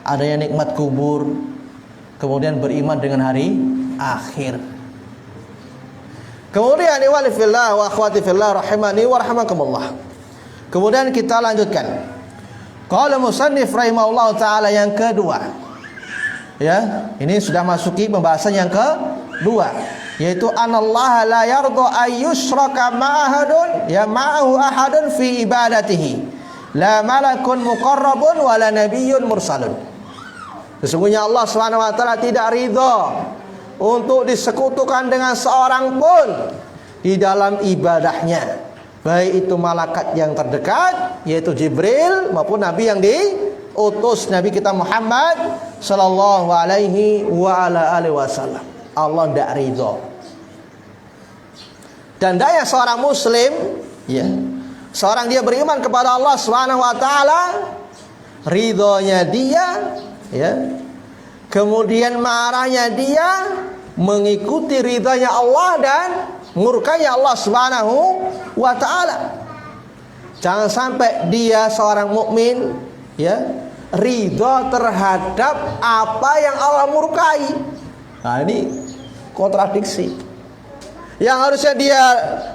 adanya nikmat kubur, kemudian beriman dengan hari akhir. Kemudian ikhwani fillah wa akhwati fillah rahimani wa rahimakumullah. Kemudian kita lanjutkan. Qala musannif rahimahullah taala yang kedua. Ya, ini sudah masuki pembahasan yang kedua, yaitu anallaha la yarda ayyushraka ma'ahadun ya ma'ahu ahadun fi ibadatihi, la malakun muqarrabun wala nabiyyun mursalun. Sesungguhnya Allah Subhanahu wa taala tidak ridha untuk disekutukan dengan seorang pun di dalam ibadahnya, baik itu malaikat yang terdekat yaitu Jibril maupun nabi yang diutus Nabi kita Muhammad Sallallahu Alaihi Wasallam. Allah tidak ridho. Dan daya seorang Muslim, ya, seorang dia beriman kepada Allah Subhanahu Wa Taala, ridhonya dia, ya, kemudian marahnya dia, mengikuti ridhonya Allah dan murkanya Allah Subhanahu Wa Taala. Jangan sampai dia seorang mukmin, ya, ridho terhadap apa yang Allah murkai. Nah ini kontradiksi. Yang harusnya dia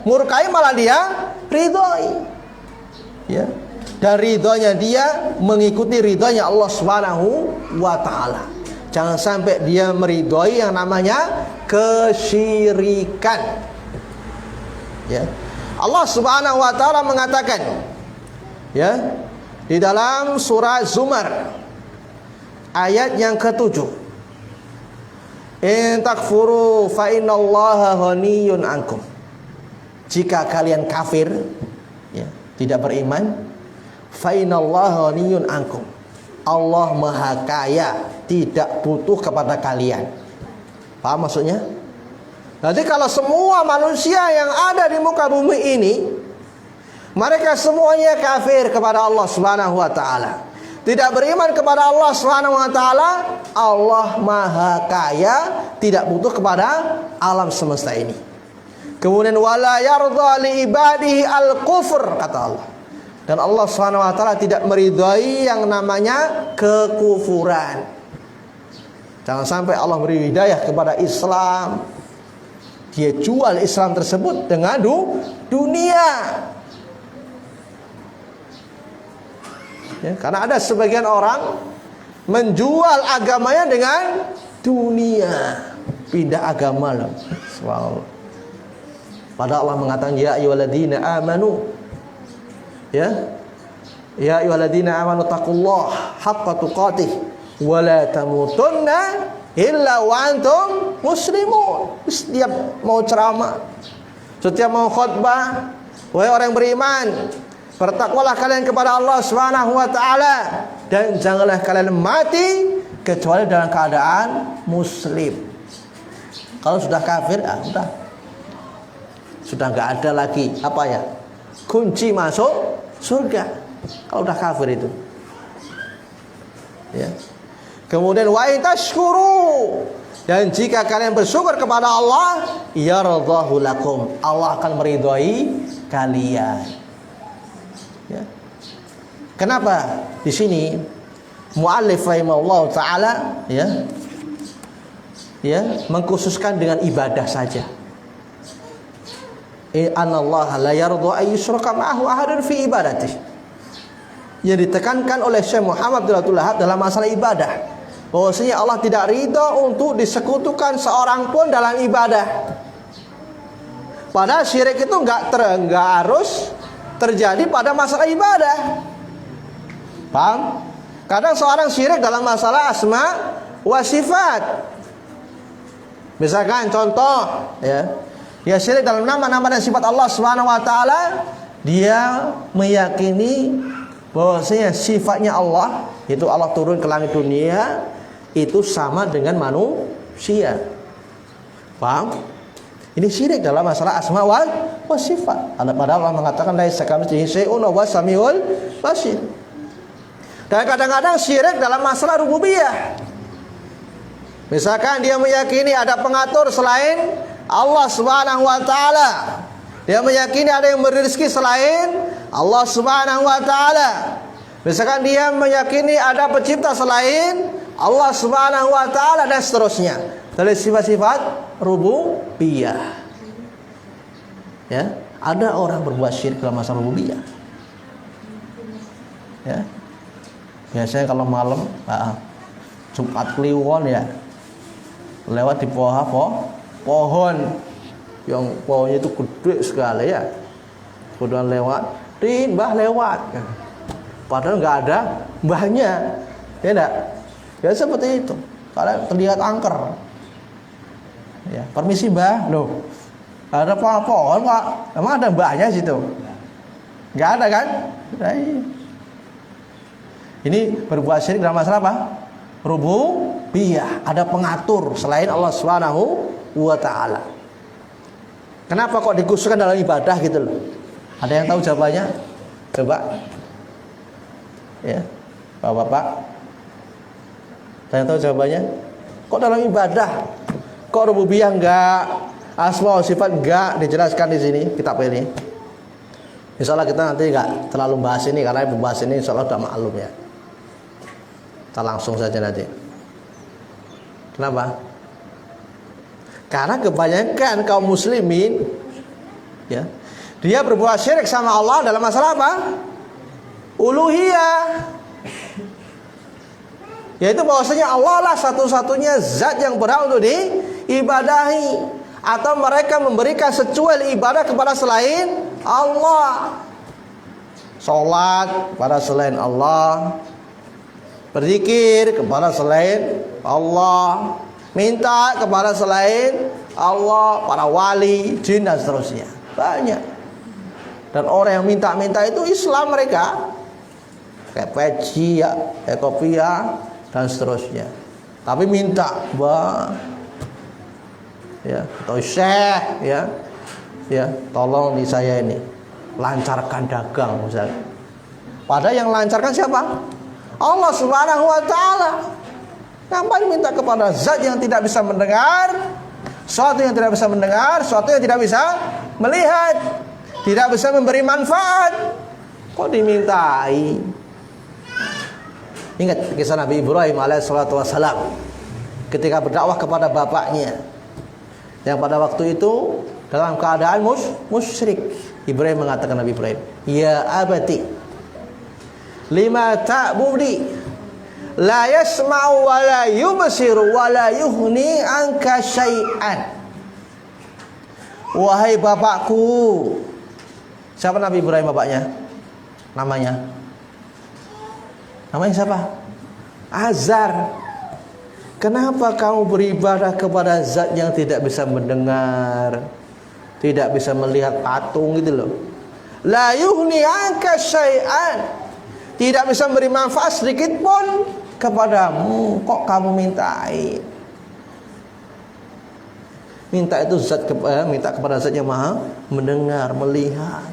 murkai malah dia ridhoi, ya. Dan ridhonya dia mengikuti ridhonya Allah Subhanahu wa taala. Jangan sampai dia meridhoi yang namanya kesyirikan. Ya. Allah Subhanahu wa taala mengatakan, ya, di dalam surah Zumar ayat yang ke-7, in takfuru fa innallaha ghaniyun ankum. Jika kalian kafir, ya, tidak beriman, Fa innallaha ghaniyun ankum. Allah Maha Kaya, tidak butuh kepada kalian. Paham maksudnya? Jadi kalau semua manusia yang ada di muka bumi ini, mereka semuanya kafir kepada Allah Subhanahu wa taala, tidak beriman kepada Allah Subhanahu wa taala, Allah Maha Kaya, tidak butuh kepada alam semesta ini. Kemudian wala yardha li ibadihi al-kufr, kata Allah. Dan Allah Subhanahu wa taala tidak meridhai yang namanya kekufuran. Jangan sampai Allah beri hidayah kepada Islam, dia jual Islam tersebut dengan dunia. Ya, karena ada sebagian orang menjual agamanya dengan dunia, pindah agama loh. Wow. Padahal Allah mengatakan ya ayyuhalladzina amanu, ya ayyuhalladzina amanu taqullaha haqqa tuqatih wa la tamutunna illa wa antum muslimun. Setiap mau ceramah, setiap mau khutbah, wahai orang yang beriman, bertakwalah kalian kepada Allah Subhanahu wa taala dan janganlah kalian mati kecuali dalam keadaan muslim. Kalau sudah kafir, sudah nggak ada lagi apa ya? Kunci masuk surga. Kalau sudah kafir itu. Ya. Kemudian wa tashkuru, dan jika kalian bersyukur kepada Allah, yardhahu lakum, Allah akan meridhai kalian. Ya. Kenapa di sini muallif rahimahullah taala mengkhususkan dengan ibadah saja. Anallaha la yardha ay yushraka ma'ahu ahadun fi ibadatihi. Yang ditekankan oleh Syekh Muhammad bin Abdul Wahhab dalam masalah ibadah, bahwasanya Allah tidak ridha untuk disekutukan seorang pun dalam ibadah. Padahal syirik itu enggak harus terjadi pada masalah ibadah. Paham? Kadang seorang syirik dalam masalah asma wa sifat. Misalkan contoh, dia syirik dalam nama-nama dan sifat Allah Subhanahu wa taala, dia meyakini bahwasanya sifatnya Allah, itu Allah turun ke langit dunia, itu sama dengan manusia. Paham? Ini syirik dalam masalah asma wa sifat. Padahal Allah mengatakan laisa kamitslihi syai'un wa huwas samiul basir. Dan kadang-kadang syirik dalam masalah rububiyah. Misalkan dia meyakini ada pengatur selain Allah Subhanahu wa taala. Dia meyakini ada yang memberi rezeki selain Allah Subhanahu wa taala. Misalkan dia meyakini ada pencipta selain Allah Subhanahu wa taala, dan seterusnya. Dari sifat-sifat rububiyah. Ya, ada orang berbuat syirik dalam masalah rububiyah. Ya. Biasanya kalau malam, Jumat Kliwon ya, lewat di pohon yang pohonnya itu gede sekali ya, kemudian lewat, mbah lewat, padahal nggak ada mbahnya, ya enggak? Ya seperti itu. Karena terlihat angker. Ya, permisi mbah, loh, ada pohon pak, emang ada mbahnya situ? Nggak ada kan? Nah, ini berbuat syirik dalam masalah apa? Rububiyah. Ada pengatur selain Allah Subhanahu wa taala. Kenapa kok dikhususkan dalam ibadah gitu loh? Ada yang tahu jawabannya? Coba. Ya. Bapak-bapak. Ada yang tahu jawabannya? Kok dalam ibadah? Kok rububiyah enggak? Asma wa sifat enggak dijelaskan di sini kitab ini. Insyaallah kita nanti enggak terlalu bahas ini, karena membahas ini insyaallah sudah maklum ya. Kita langsung saja nanti. Kenapa? Karena kebanyakan kaum muslimin, ya, dia berbuat syirik sama Allah dalam masalah apa? Uluhiyah. Yaitu bahwasanya Allah lah satu-satunya zat yang berhak untuk diibadahi, atau mereka memberikan secuil ibadah kepada selain Allah. Salat kepada selain Allah, berzikir kepada selain Allah, minta kepada selain Allah, para wali, jin dan seterusnya. Banyak. Dan orang yang minta-minta itu Islam mereka. kayak peci ya, kayak kopiah dan seterusnya. Tapi minta, Mbak, ya, atau Syekh, ya, tolong di saya ini lancarkan dagang misalnya. Padahal yang lancarkan siapa? Allah Subhanahu wa taala. Ngapain minta kepada zat yang tidak bisa mendengar, sesuatu yang tidak bisa mendengar, sesuatu yang tidak bisa melihat, tidak bisa memberi manfaat, kok dimintai? Ingat kisah Nabi Ibrahim alaihissalatu wassalam ketika berdakwah kepada bapaknya yang pada waktu itu dalam keadaan musyrik. Ibrahim mengatakan, Nabi Ibrahim, ya abati lima ta'budi la yasma'u wa la yubsiru wa la yughni anka syai'an. Wahai bapakku. Siapa Nabi Ibrahim bapaknya? Namanya siapa? Azar. Kenapa kamu beribadah kepada zat yang tidak bisa mendengar, tidak bisa melihat patung gitu loh? La yughni anka syai'an, tidak bisa memberi manfaat sedikit pun kepadamu, kok kamu mintai? Minta itu minta kepada zat yang maha mendengar, melihat.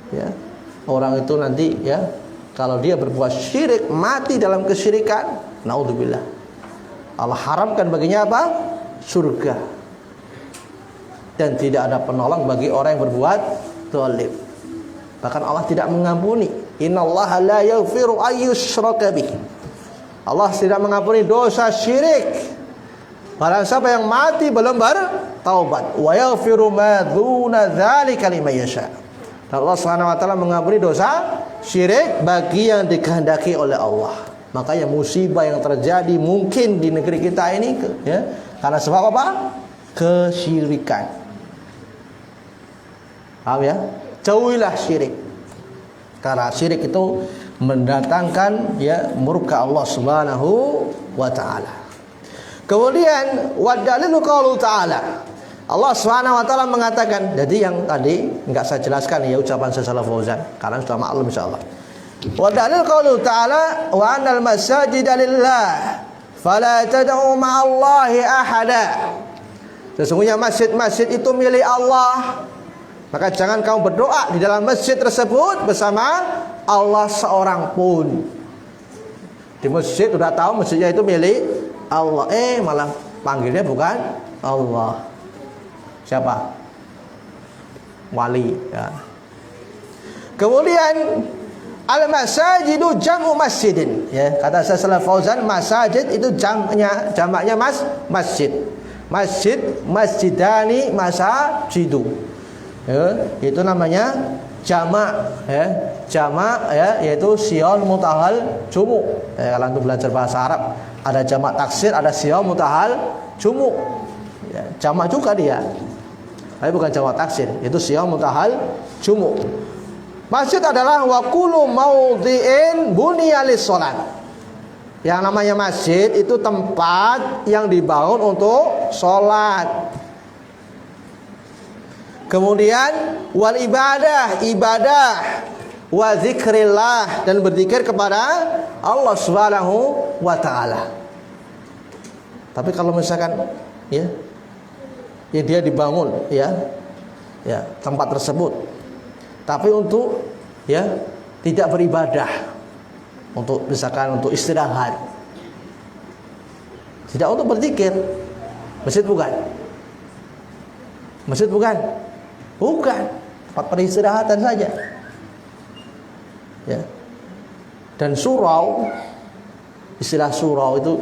Ya, orang itu nanti ya, kalau dia berbuat syirik, mati dalam kesyirikan, naudzubillah, Allah haramkan baginya apa? Surga. Dan tidak ada penolong bagi orang yang berbuat zalim. Bahkan Allah tidak mengampuni. Innallaha la yaghfiru ayyushraka bih. Allah tidak mengampuni dosa syirik. Barang siapa yang mati belum bertaubat, wa yaghfiru ma dzuna dzalika liman yasha. Allah Subhanahu wa taala mengampuni dosa syirik bagi yang dikehendaki oleh Allah. Makanya musibah yang terjadi mungkin di negeri kita ini ya, karena sebab apa? Kesyirikan. Paham ya? Jauhilah syirik. Karena syirik itu mendatangkan ya murka Allah Subhanahu wa taala. Kemudian wadalilu qaulu ta'ala. Allah Subhanahu wa taala mengatakan, jadi yang tadi enggak saya jelaskan ya ucapan Syekh Fauzan karena sudah maklum insyaallah. Wadalil qaulu ta'ala wa anal masajida lillah fala tad'u ma'allahi ahada. Sesungguhnya masjid-masjid itu milik Allah, maka jangan kamu berdoa di dalam masjid tersebut bersama Allah seorang pun. Di masjid sudah tahu masjidnya itu milik Allah, malah panggilnya bukan Allah. Siapa? Wali ya. Kemudian al-masajidu jam'u masjidin ya. Kata Syekh Fauzan, masajid itu jamaknya masjid. Masjid, masjidani, masajidu. Ya, itu namanya jamak ya. Jamak ya, yaitu siyal mutahal jumu. Ya, kalau untuk belajar bahasa Arab ada jamak taksir, ada siyal mutahal jumu. Ya, jamak juga dia. Tapi bukan jamak taksir, itu siyal mutahal jumu. Masjid adalah waqulu maudhi'in buniya lis-shalat. Yang namanya masjid itu tempat yang dibangun untuk sholat. Kemudian wal ibadah wa zikrillah, dan berzikir kepada Allah Subhanahu wa taala. Tapi kalau misalkan ya dia dibangun ya tempat tersebut, tapi untuk ya tidak beribadah, untuk misalkan untuk istirahat, tidak untuk berzikir, masjid bukan tempat peristirahatan saja ya. Dan surau, istilah surau itu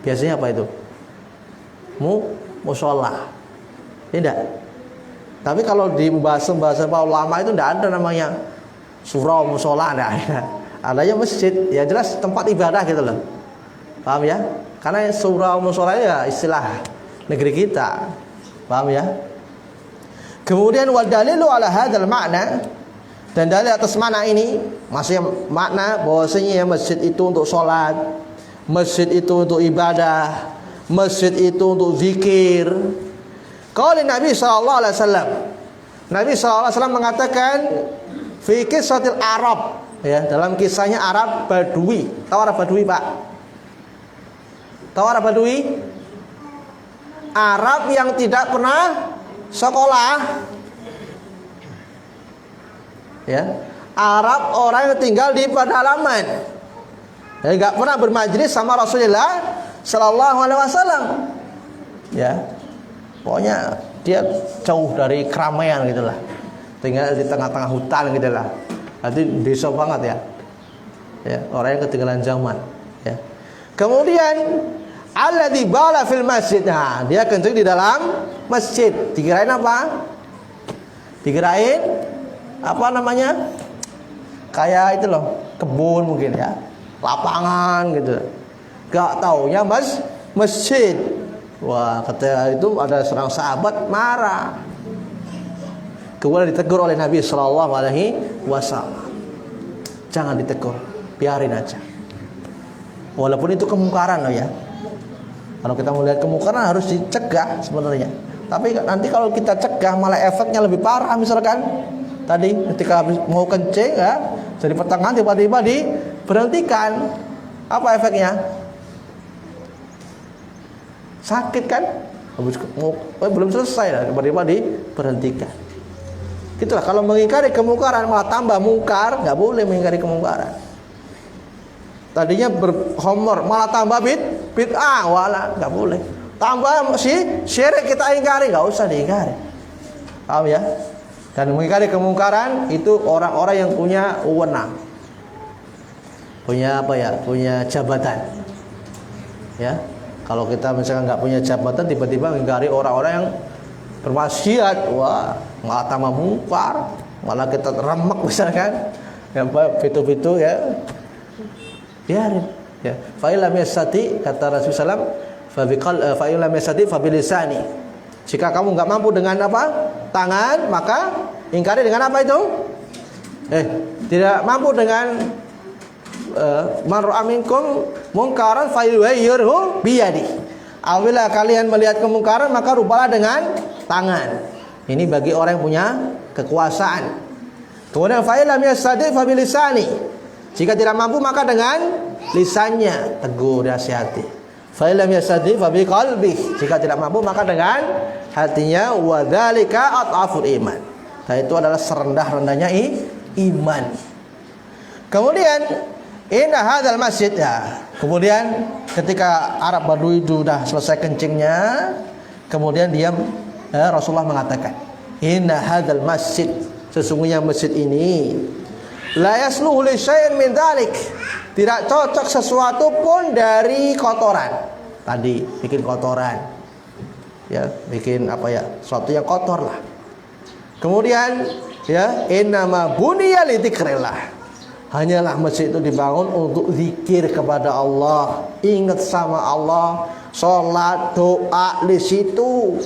biasanya apa itu? Musola. Tidak. Tapi kalau di bahasa para ulama itu tidak ada namanya surau, musola, tidak ada. Adanya masjid, ya jelas tempat ibadah gitu loh. Paham ya? Karena surau, musola ya istilah negeri kita. Paham ya? Kemudian wadalilu ala hadzal makna, dan dalil atas makna ini, maksudnya makna bahwasanya masjid itu untuk sholat, masjid itu untuk ibadah, masjid itu untuk zikir. Qaul Nabi sallallahu alaihi wasallam, Nabi sallallahu alaihi wasallam mengatakan fi qissatil Arab, Ya, dalam kisahnya Arab Badui. Tahu Arab Badui, Pak? Tahu Arab Badui? Arab yang tidak pernah sekolah. Ya, Arab orang yang tinggal di pedalaman. Ya, enggak pernah bermajlis sama Rasulullah sallallahu alaihi wasallam. Ya. Pokoknya dia jauh dari keramaian gitulah. Tinggal di tengah-tengah hutan gitulah. Nanti desa banget ya. Ya, orang yang ketinggalan zaman, ya. Kemudian alladzi bala fil masjid. Nah, dia kencing di dalam masjid. Dikirain apa? Dikirain apa namanya? Kayak itu loh, kebun mungkin ya. Lapangan gitu. Gak taunya masjid. Wah, ketika itu ada seorang sahabat marah. Kemudian ditegur oleh Nabi sallallahu alaihi wasallam. Jangan ditegur, biarin aja. Walaupun itu kemungkaran loh ya. Kalau kita melihat kemungkaran harus dicegah sebenarnya. Tapi nanti kalau kita cegah malah efeknya lebih parah. Misalkan tadi ketika habis mau kencing ya, jadi pertengahan tiba-tiba diberhentikan. Apa efeknya? Sakit kan? Belum selesai tiba-tiba diberhentikan. Itulah kalau mengingkari kemungkaran malah tambah mungkar, nggak boleh mengingkari kemungkaran. Tadinya berhomor malah tambah bid'ah, wala nggak boleh. Tambah syirik kita ingkari, nggak usah diingkari. Paham ya? Dan mengingkari kemungkaran itu orang-orang yang punya wewenang, punya apa ya? Punya jabatan. Ya, kalau kita misalkan nggak punya jabatan, tiba-tiba mengingkari orang-orang yang bermaksiat, wah malah tambah mungkar, malah kita remek misalkan, ya fitu-fitu ya, biarin. Ya, fa'ilam yasati kata Rasulullah SAW, fa'ilam yasati fabilisani. Jika kamu nggak mampu dengan apa? Tangan, maka ingkari dengan apa itu? Tidak mampu dengan man ra'a minkum mungkaran falyughayyirhu biyadi. Apabila kalian melihat kemungkaran maka rubahlah dengan tangan. Ini bagi orang yang punya kekuasaan. Kemudian fa'ilam yastati fabilisani. Jika tidak mampu maka dengan lisannya, tegur nasihati. Fa'ilam yastati fabiqalbi. Jika tidak mampu maka dengan hatinya. Wa dzalika at'aful iman. Nah, itu adalah serendah-rendahnya iman. Kemudian inna hadzal masjid ya. Kemudian ketika Arab Badui itu sudah selesai kencingnya, kemudian Rasulullah mengatakan, inna hadzal masjid, sesungguhnya masjid ini la yasluhu li syai'in min dzalik, tidak cocok sesuatu pun dari kotoran. Tadi bikin kotoran. Ya, bikin apa ya? Sesuatu yang kotor lah. Kemudian ya, innama buniya li dzikrillah. Hanyalah masjid itu dibangun untuk zikir kepada Allah, ingat sama Allah, sholat, doa di situ.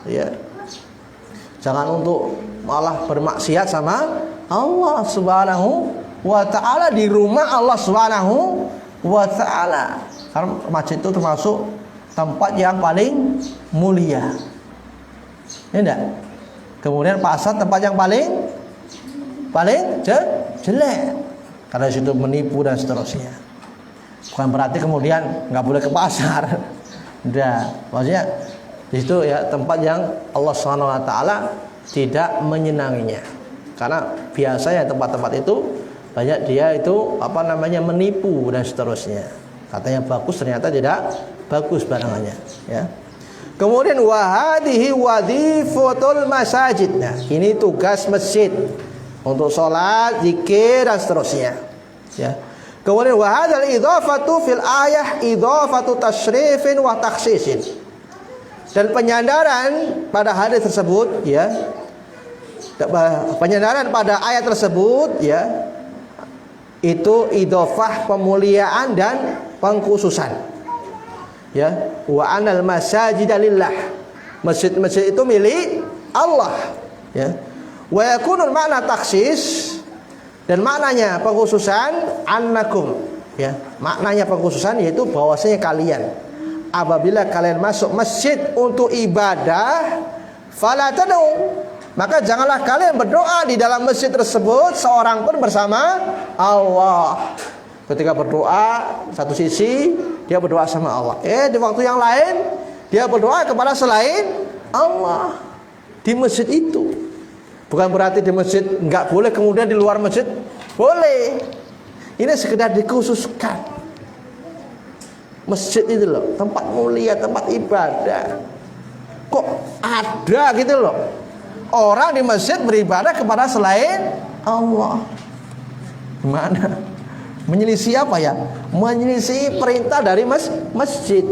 Ya, jangan untuk malah bermaksiat sama Allah Subhanahu wa Ta'ala di rumah Allah Subhanahu wa Ta'ala. Karena masjid itu termasuk tempat yang paling mulia. Ya enggak? Kemudian pasar tempat yang paling jelek, karena situ menipu dan seterusnya. Bukan berarti kemudian nggak boleh ke pasar. Udah, maksudnya di situ ya tempat yang Allah Subhanahu wa Ta'ala tidak menyenanginya. Karena biasanya tempat-tempat itu banyak dia itu apa namanya menipu dan seterusnya. Katanya bagus, ternyata tidak bagus barangannya. Ya. Kemudian wahadihi wadhifatul masajid. Nah, ini tugas masjid untuk sholat, zikir dan seterusnya. Ya. Kemudian wahadal idhafatu fil ayah idhafatu tasyrifin wa takhsisin. Dan penyandaran pada hadis tersebut, ya, penyandaran pada ayat tersebut, ya, itu idhofah pemuliaan dan pengkhususan. Ya, wa anal masajida lillah. Masjid-masjid itu milik Allah. Ya. Wa yakunul makna taksis, dan maknanya pengkhususan annakum, ya, maknanya pengkhususan yaitu bahwasanya kalian apabila kalian masuk masjid untuk ibadah, fala tad'u, Maka janganlah kalian berdoa di dalam masjid tersebut seorang pun bersama Allah. Ketika berdoa satu sisi dia berdoa sama Allah, di waktu yang lain dia berdoa kepada selain Allah di masjid itu. Bukan berarti di masjid enggak boleh, kemudian di luar masjid boleh. Ini sekedar dikhususkan. Masjid itu loh, tempat mulia, tempat ibadah. Kok ada gitu loh, orang di masjid beribadah kepada selain Allah. Gimana? Menyelisih apa ya? Menyelisih perintah dari masjid.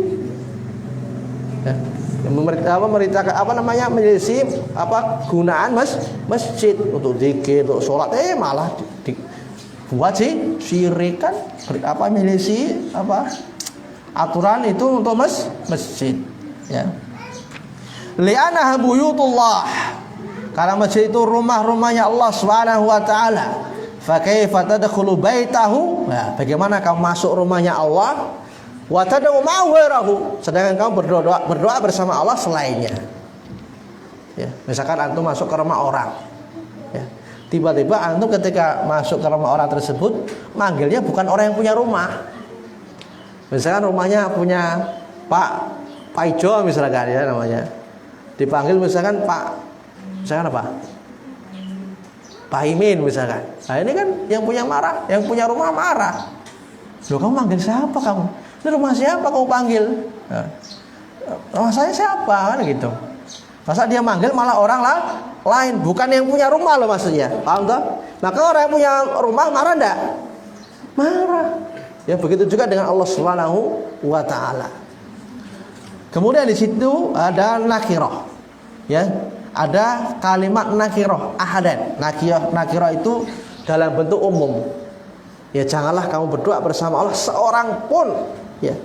Ya. Memerintahkan menyelisih gunaan masjid untuk zikir, untuk sholat, malah buat syirik kan, menyelisih aturan itu untuk masjid. Ya. Li'annaha buyutullah, karena masjid itu rumah-rumahnya Allah Subhanahu wa taala. Fa kaifa tadkhulu baitahu? Nah, bagaimana kamu masuk rumahnya Allah? Wa tad'u ma'ahu, sedangkan kamu berdoa bersama Allah selainnya. Ya, misalkan antum masuk ke rumah orang. Ya. Tiba-tiba antum ketika masuk ke rumah orang tersebut manggilnya bukan orang yang punya rumah. Misalkan rumahnya punya Pak Ijo misalkan ya namanya. Dipanggil misalkan apa? Pak Imin misalkan. Nah ini kan yang punya rumah marah. Loh, kamu manggil siapa kamu? Ini rumah siapa kamu panggil? Nah, rumah saya siapa? Kan gitu. Masa dia manggil malah orang lain, bukan yang punya rumah loh maksudnya. Paham toh? Maka orang yang punya rumah marah enggak? Marah. Ya begitu juga dengan Allah Subhanahu wa taala. Kemudian di situ ada nakirah. Ya, ada kalimat nakirah ahadan. Nakirah itu dalam bentuk umum. Ya, janganlah kamu berdoa bersama Allah seorang pun. Ya,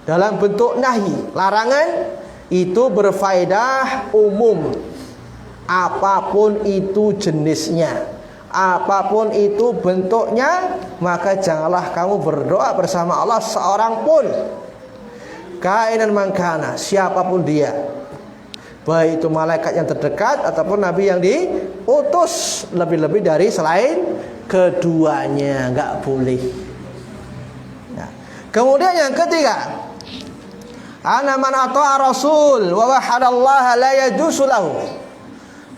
dalam bentuk nahi, larangan itu berfaedah umum. Apapun itu jenisnya, apapun itu bentuknya, maka janganlah kamu berdoa bersama Allah seorang pun. Kainan mangkana, siapapun dia, baik itu malaikat yang terdekat ataupun nabi yang diutus, lebih-lebih dari selain keduanya, enggak boleh. Nah, kemudian yang ketiga, ana man ata'a rasul wa wahadallaha la yajuzu lahu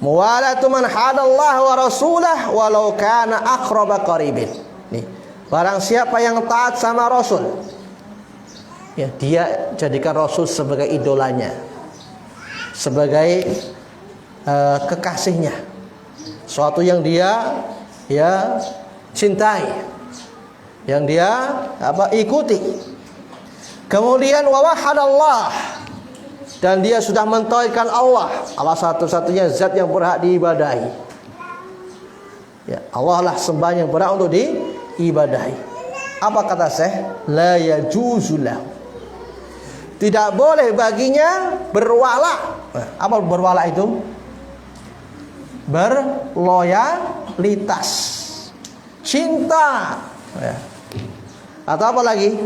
muwalatu man hadallaha wa rasulah walau kana aqraba qaribin. Nih, barang siapa yang taat sama rasul, ya dia jadikan rasul sebagai idolanya, sebagai kekasihnya, suatu yang dia cintai, yang dia ikuti. Kemudian wawahadallah, dan dia sudah mentauhidkan Allah satu-satunya zat yang berhak diibadahi. Ya, Allah lah sembah yang berhak untuk diibadahi. Apa kata Syekh? La yajuzulah, tidak boleh baginya berwala. Apa berwala itu? Berloyalitas, cinta, ya. Atau apa lagi?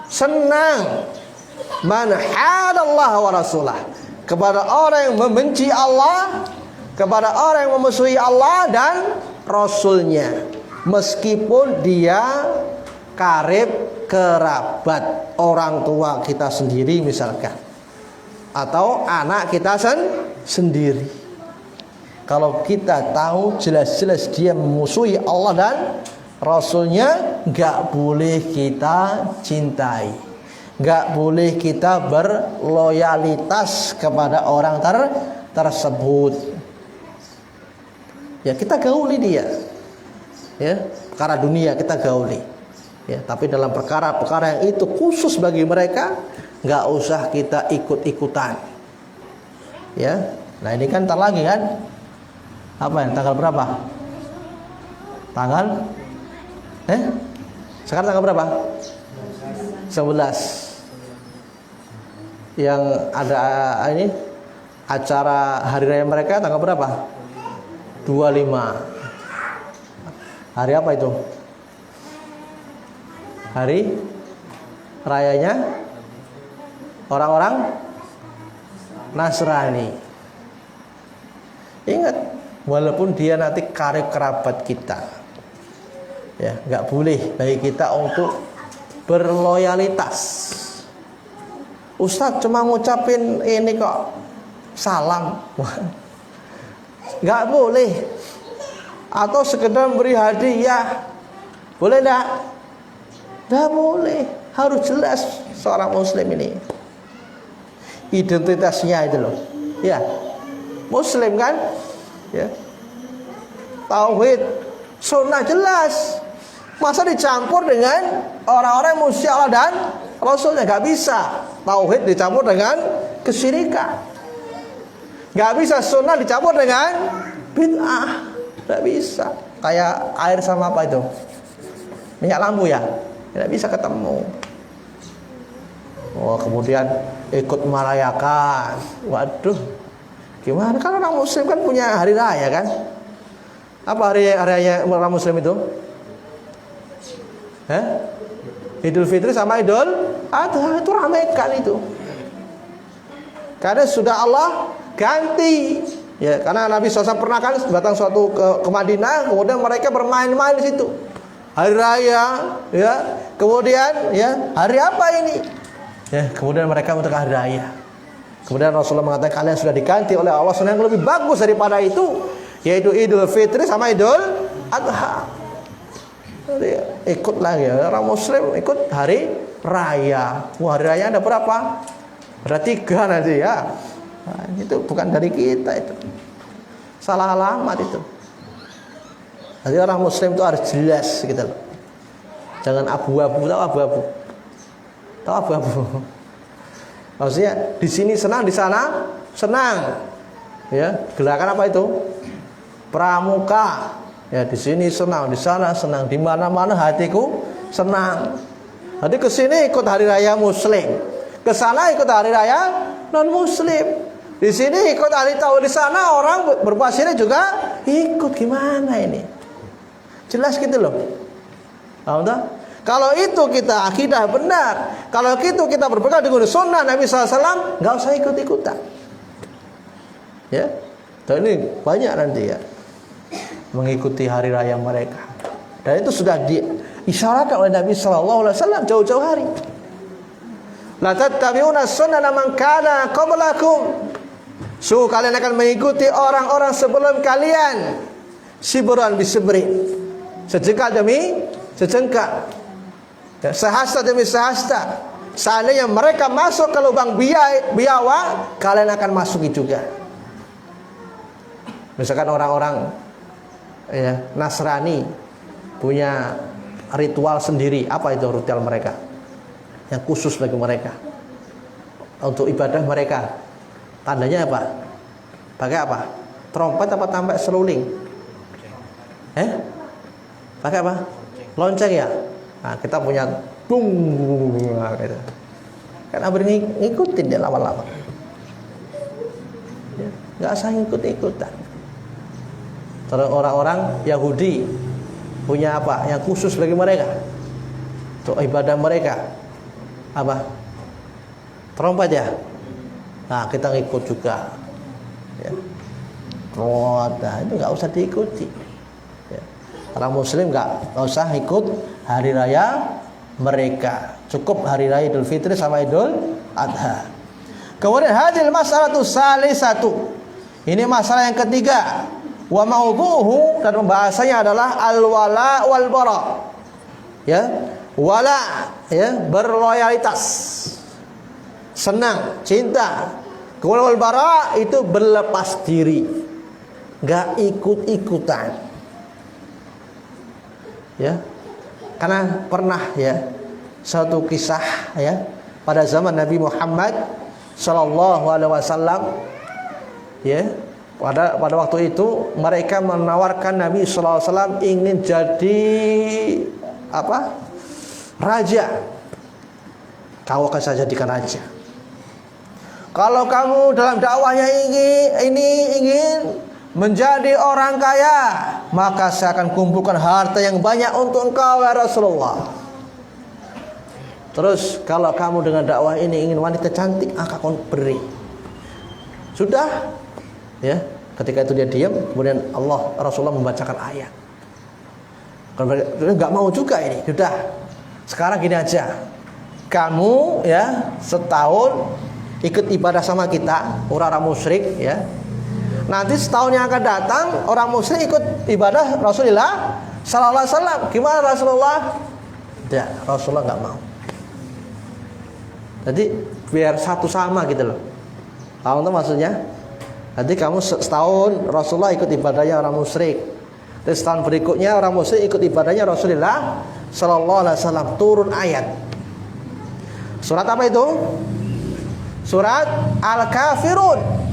Senang. Man hadallah wa rasulah, kepada orang yang membenci Allah, kepada orang yang memusuhi Allah dan Rasulnya, meskipun dia karib kerabat, orang tua kita sendiri misalkan, atau anak kita sendiri. Kalau kita tahu jelas-jelas dia memusuhi Allah dan Rasulnya, gak boleh kita cintai, gak boleh kita berloyalitas kepada orang tersebut. Ya, kita gauli dia, ya, perkara dunia kita gauli, ya, tapi dalam perkara-perkara yang itu khusus bagi mereka, gak usah kita ikut-ikutan. Ya, nah ini kan ntar lagi kan, apa ya, tanggal berapa? Sekarang tanggal berapa? 11. Yang ada ini acara hari raya mereka tanggal berapa? 25. Hari apa itu? Hari rayanya orang-orang Nasrani. Ingat, walaupun dia nanti karib kerabat kita, ya, nggak boleh bagi kita untuk berloyalitas. Ustadz cuma ngucapin ini kok, salam, nggak boleh. Atau sekedar beri hadiah, boleh nggak? Nggak boleh. Harus jelas seorang muslim ini identitasnya itu loh, ya, muslim kan, ya, tauhid, sunnah jelas. Masa dicampur dengan orang-orang yang musyrik Allah dan Rasulnya? Gak bisa. Tauhid dicampur dengan kesyirikan. Gak bisa sunnah dicampur dengan bid'ah. Gak bisa. Kayak air sama apa itu? Minyak lampu ya? Gak bisa ketemu. Oh, kemudian ikut merayakan. Waduh, gimana? Kan orang muslim kan punya hari raya kan? Apa hari raya orang muslim itu? Idul Fitri sama Idul Adha, itu ramekan itu. Karena sudah Allah ganti. Ya, karena Nabi SAW pernah kan datang suatu ke Madinah, kemudian mereka bermain-main di situ. Hari raya, ya. Kemudian, ya, hari apa ini? Ya, kemudian mereka untuk hari raya. Kemudian Rasulullah mengatakan kalian sudah diganti oleh Allah yang lebih bagus daripada itu, yaitu Idul Fitri sama Idul Adha. Jadi, ikut lagi orang muslim ikut hari raya. Wah, hari raya ada berapa? Ada 3 nanti ya. Nah, itu bukan dari kita itu. Salah alamat itu. Jadi orang muslim itu harus jelas gitu loh. Jangan abu-abu, tahu abu-abu? Tahu abu-abu? Maksudnya di sini senang, di sana senang. Ya, gerakan apa itu? Pramuka. Ya, di sini senang, di sana senang, di mana-mana hatiku senang. Nanti ke sini ikut hari raya muslim, ke sana ikut hari raya non muslim. Di sini ikut hari tahun, di sana orang berpuasa juga ikut. Gimana ini? Jelas gitu loh. Kalau itu kita akidah benar, kalau itu kita berpegang dengan sunnah Nabi SAW, nggak usah ikut-ikutan. Ya, dan ini banyak nanti ya mengikuti hari raya mereka. Dan itu sudah diisyaratkan oleh Nabi SAW jauh-jauh hari. La tattabi'una sunnana man kana qablakum. Kalian akan mengikuti orang-orang sebelum kalian, sibran bisibrin, sejengkal demi sejengkal, ya, sehasta demi sehasta. Seandainya mereka masuk ke lubang biawa, kalian akan masuki juga. Misalkan orang-orang, ya, Nasrani punya ritual sendiri. Apa itu ritual mereka? Yang khusus bagi mereka untuk ibadah mereka. Tandanya apa? Pakai apa? Trompet apa sampai seruling? Pakai apa? Lonceng ya? Nah, kita punya bung gitu. Kan abang ngikutin dia lama-lama. Ya, nggak usah ikut-ikutan. Terus orang-orang Yahudi punya apa? Yang khusus bagi mereka untuk ibadah mereka. Apa? Trompet ya? Nah, kita ngikut juga. Ya. Nah, itu nggak usah diikuti. Ya. Orang muslim nggak usah ikut hari raya mereka. Cukup hari raya Idul Fitri sama Idul Adha. Kemudian hadil masalatu salisatu. Ini masalah yang ketiga. Wa maudhu'uhu, dan pembahasannya adalah al-wala wal bara. Ya, wala, ya, berloyalitas, senang, cinta. Kemudian wal bara itu berlepas diri, enggak ikut-ikutan. Ya. Karena pernah ya satu kisah ya pada zaman Nabi Muhammad sallallahu alaihi wasallam, ya. Pada waktu itu mereka menawarkan Nabi sallallahu alaihi wasallam ingin jadi apa? Raja. Kau akan saya jadikan raja. Kalau kamu dalam dakwahnya ingin menjadi orang kaya, maka saya akan kumpulkan harta yang banyak untuk engkau ya Rasulullah. Terus kalau kamu dengan dakwah ini ingin wanita cantik, akan beri. Sudah, ya, Ketika itu dia diam, kemudian Rasulullah membacakan ayat. Kalau nggak mau juga ini, sudah. Sekarang gini aja, kamu ya setahun ikut ibadah sama kita, orang-orang musyrik ya. Nanti setahun yang akan datang orang musyrik ikut ibadah Rasulullah sallallahu alaihi wasallam. Gimana Rasulullah? Tidak, Rasulullah nggak mau. Jadi biar satu sama gitu loh. Paham tuh maksudnya? Nanti kamu setahun Rasulullah ikut ibadahnya orang musyrik. Terus tahun berikutnya orang musyrik ikut ibadahnya Rasulullah sallallahu alaihi wasallam. Turun ayat. Surat apa itu? Surat Al-Kafirun.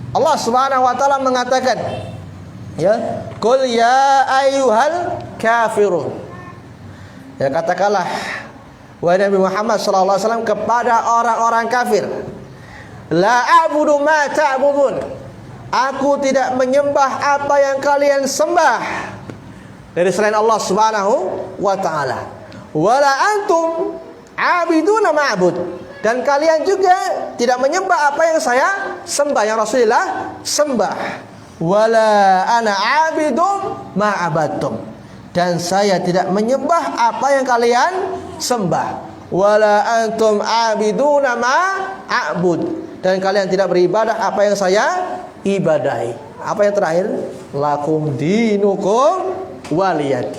Allah Subhanahu wa taala mengatakan, ya, qul ya ayyuhal kafirun. Ya, katakanlah wahai Nabi Muhammad sallallahu alaihi wasallam kepada orang-orang kafir, la a'budu ma ta'budun. Aku tidak menyembah apa yang kalian sembah dari selain Allah Subhanahu wa taala. Wala antum 'abiduna ma'bud. Dan kalian juga tidak menyembah apa yang saya sembah, yang Rasulullah sembah. Wala ana 'abidum ma'abadtum. Dan saya tidak menyembah apa yang kalian sembah. Wala antum 'abiduna ma'abud. Dan kalian tidak beribadah apa yang saya ibadahi. Apa yang terakhir? Lakum dinukum waliyad.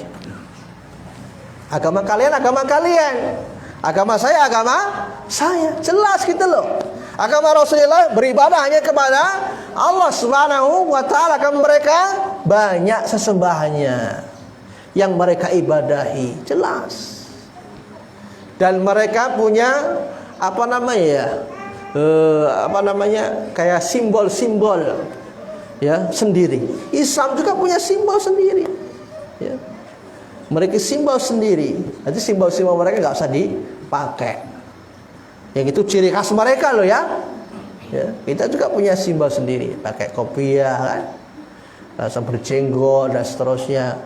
Agama kalian agama kalian, agama saya agama saya. Jelas gitu loh. Agama Rasulullah beribadah hanya kepada Allah Subhanahu wa taala. Agama mereka banyak sesembahannya yang mereka ibadahi, jelas. Dan mereka punya apa namanya ya? Kayak simbol-simbol ya sendiri. Islam juga punya simbol sendiri. Ya. Mereka simbol sendiri. Nanti simbol-simbol mereka nggak usah dipakai. Yang itu ciri khas mereka loh ya. Ya. Kita juga punya simbol sendiri. Pakai kopiah kan, rasa berjenggot dan seterusnya.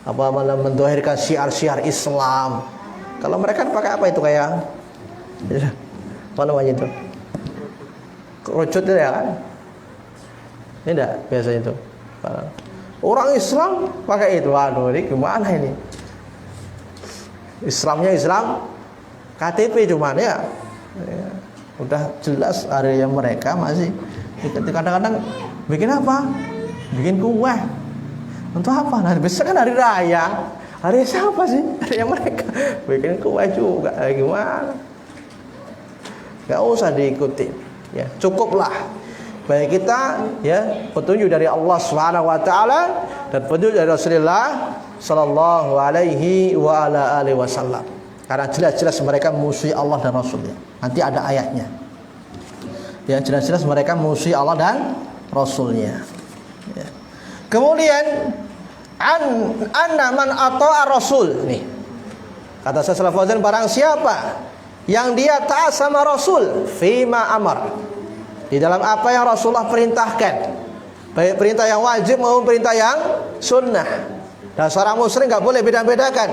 Apa malah mendohirkan syiar-syiar Islam. Kalau mereka pakai apa itu kayak apa namanya itu? Kerucut itu ya kan? Ini enggak biasa itu. Orang Islam pakai itu. Waduh, ini gimana ini? Islamnya Islam KTP cuman ya. Udah jelas area mereka masih. Kadang-kadang bikin apa? Bikin kue. Untuk apa? Nah, besok kan hari raya. Hari siapa sih? Hari yang mereka. Bikin kue juga. Gimana? Gak usah diikuti. Ya, cukuplah bagi kita ya petunjuk dari Allah Subhanahu wa taala dan petunjuk dari Rasulullah sallallahu alaihi wa ala alihi wasallam. Karena jelas-jelas mereka musuhi Allah dan Rasulnya. Nanti ada ayatnya. Ya, jelas-jelas mereka musuhi Allah dan Rasulnya. Ya. Kemudian anna man ata'a Rasul nih. Kata Syekh Fauzan, barang siapa yang dia taat sama Rasul fima amar, di dalam apa yang Rasulullah perintahkan, baik perintah yang wajib maupun perintah yang sunnah. Dan seorang muslim nggak boleh beda-bedakan.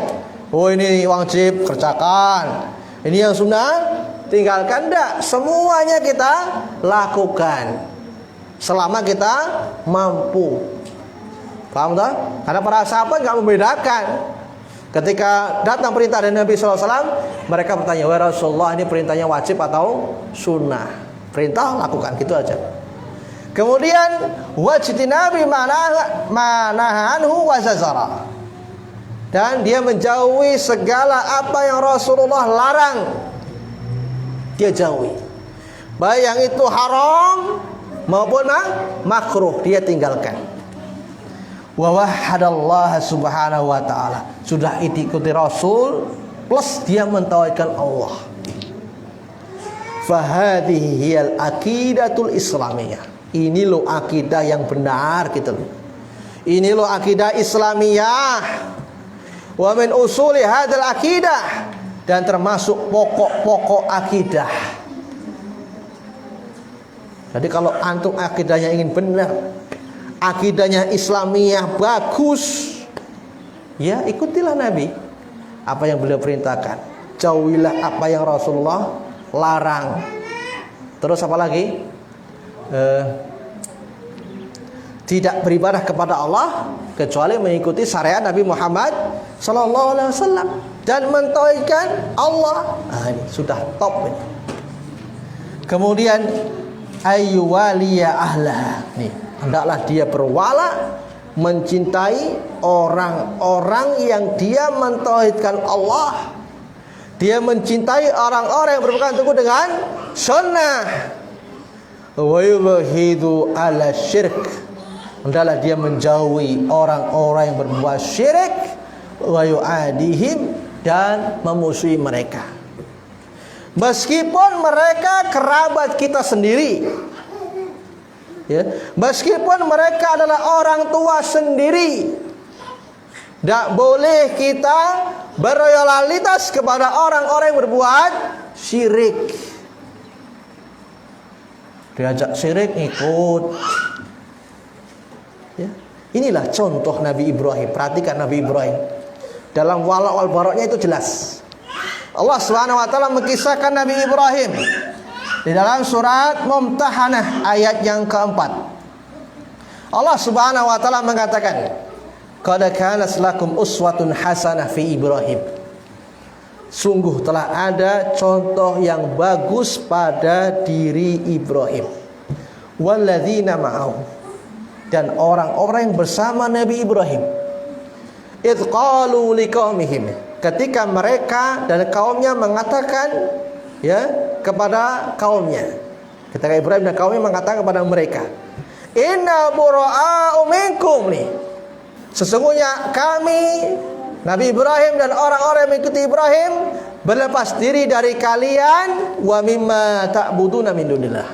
Oh ini wajib kerjakan, ini yang sunnah tinggalkan. Enggak, semuanya kita lakukan selama kita mampu. Paham tak? Karena para sahabat nggak membedakan. Ketika datang perintah dari Nabi SAW, mereka bertanya, wahai Rasulullah, ini perintahnya wajib atau sunnah? Perintah lakukan, gitu aja. Kemudian wajtinabi manahanhu wa zazara. Dan dia menjauhi segala apa yang Rasulullah larang. Dia jauhi. Baik yang itu haram maupun makruh, dia tinggalkan. Wa wahhadallaha subhanahu wa ta'ala. Sudah ikuti Rasul plus dia mentauhidkan Allah. Fahadhihi hiyal aqidatul islamiyah. Ini loh akidah yang benar gitu loh. Ini loh akidah Islamiyah. Wa min usuli hadzal akidah, dan termasuk pokok-pokok akidah. Jadi kalau antum akidahnya ingin benar, akidahnya Islamiyah bagus, ya ikutilah Nabi, apa yang beliau perintahkan, jauhilah apa yang Rasulullah larang. Terus apa lagi? tidak beribadah kepada Allah kecuali mengikuti syariat Nabi Muhammad sallallahu alaihi wasallam dan mentauhidkan Allah. Nah, ini sudah top ini. Kemudian ayyuwaliya ahlah. Nih, hendaklah dia berwala mencintai orang-orang yang dia mentauhidkan Allah. Dia mencintai orang-orang yang berpegang teguh dengan sunnah. Wa yubghidu ala syirk. Hendaklah dia menjauhi orang-orang yang berbuat syirik, wa yu'adihim, dan memusuhi mereka. Meskipun mereka kerabat kita sendiri, ya, meskipun mereka adalah orang tua sendiri, tidak boleh kita berloyalitas kepada orang-orang yang berbuat syirik. Diajak syirik ikut. Ya. Inilah contoh Nabi Ibrahim. Perhatikan Nabi Ibrahim. Dalam wala wal baroknya itu jelas. Allah Subhanahu wa taala mengisahkan Nabi Ibrahim di dalam surat Mumtahanah ayat yang keempat. Allah Subhanahu wa taala mengatakan, "Qad kanat lakum uswatun hasanah fi Ibrahim." Sungguh telah ada contoh yang bagus pada diri Ibrahim. Walladzina ma'ahu, dan orang-orang yang bersama Nabi Ibrahim. Idh qalu liqaumihim, ketika mereka dan kaumnya mengatakan, ya, kepada kaumnya. Ketika Ibrahim dan kaumnya mengatakan kepada mereka, inna bura'a'u minkum, nih, sesungguhnya kami, Nabi Ibrahim dan orang-orang yang mengikuti Ibrahim, berlepas diri dari kalian, wa mimma ta'buduna min dunillah,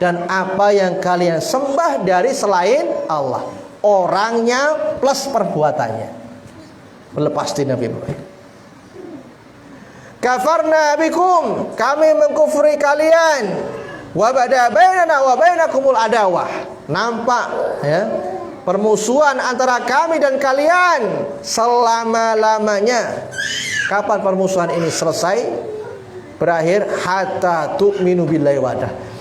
dan apa yang kalian sembah dari selain Allah. Orangnya plus perbuatannya. Berlepas diri Nabi Ibrahim. Kafarna bikum, kami mengkufuri kalian. Wa bada bainana wa bainakumul adawah. Nampak, ya, permusuhan antara kami dan kalian selama-lamanya. Kapan permusuhan ini selesai? Berakhir hatta tu'minu billahi wahdah.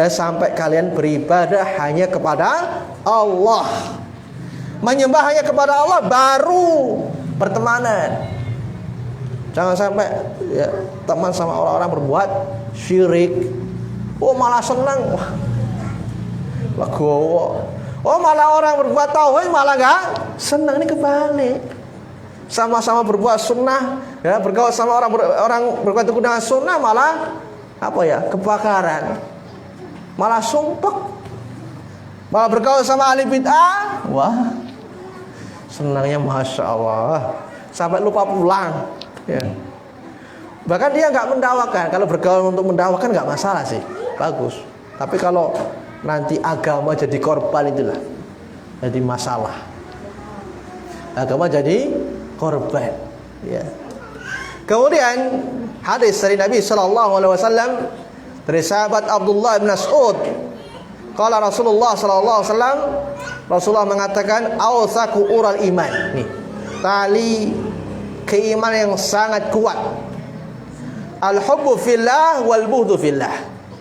Sampai kalian beribadah hanya kepada Allah, menyembah hanya kepada Allah, baru bertemanan. Jangan sampai, ya, teman sama orang-orang berbuat syirik. Oh, malah senang. Legowo. Oh, malah orang berbuat tauhid malah gak senang. Ini kebalik. Sama-sama berbuat sunnah, ya, bergaul sama orang berbuat teguh dengan sunnah, malah apa ya, kebakaran, malah sumpek. Malah bergaul sama ahli bid'ah, wah, senangnya masya Allah, sampai lupa pulang, ya. Bahkan dia nggak mendakwakan. Kalau bergaul untuk mendakwakan nggak masalah sih, bagus. Tapi kalau nanti agama jadi korban, itulah jadi masalah. Agama jadi korban, ya. Kemudian hadis dari Nabi sallallahu alaihi wasallam dari sahabat Abdullah bin Mas'ud, qala Rasulullah sallallahu alaihi wasallam, Rasulullah mengatakan, awsaku ural iman. Nih, tali keimanan yang sangat kuat. Al-hubbu fillah wal bughdu fillah.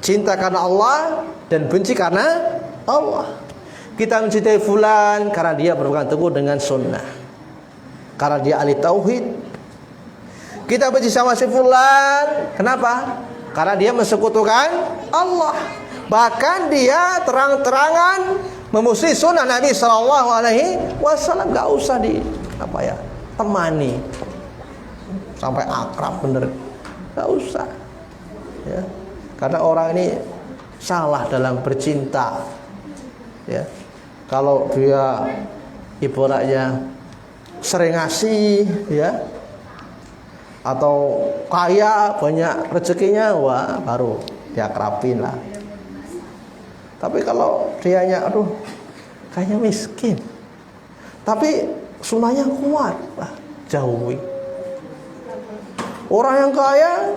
Cinta karena Allah dan benci karena Allah. Kita mencintai fulan karena dia berpegang teguh dengan sunnah, karena dia ahli tauhid. Kita benci sama si fulan, kenapa? Karena dia mensekutukan Allah. Bahkan dia terang-terangan memusuhi sunnah Nabi sallallahu alaihi wasallam. Gak usah temani sampai akrab bener, gak usah, ya. Karena orang ini salah dalam bercinta, ya. Kalau dia ibaratnya sering ngasih, ya, atau kaya, banyak rezekinya, wah, baru diakrabin lah. Tapi kalau dianya, aduh, kayaknya miskin, tapi sunnahnya kuat, wah, jauhi. Orang yang kaya,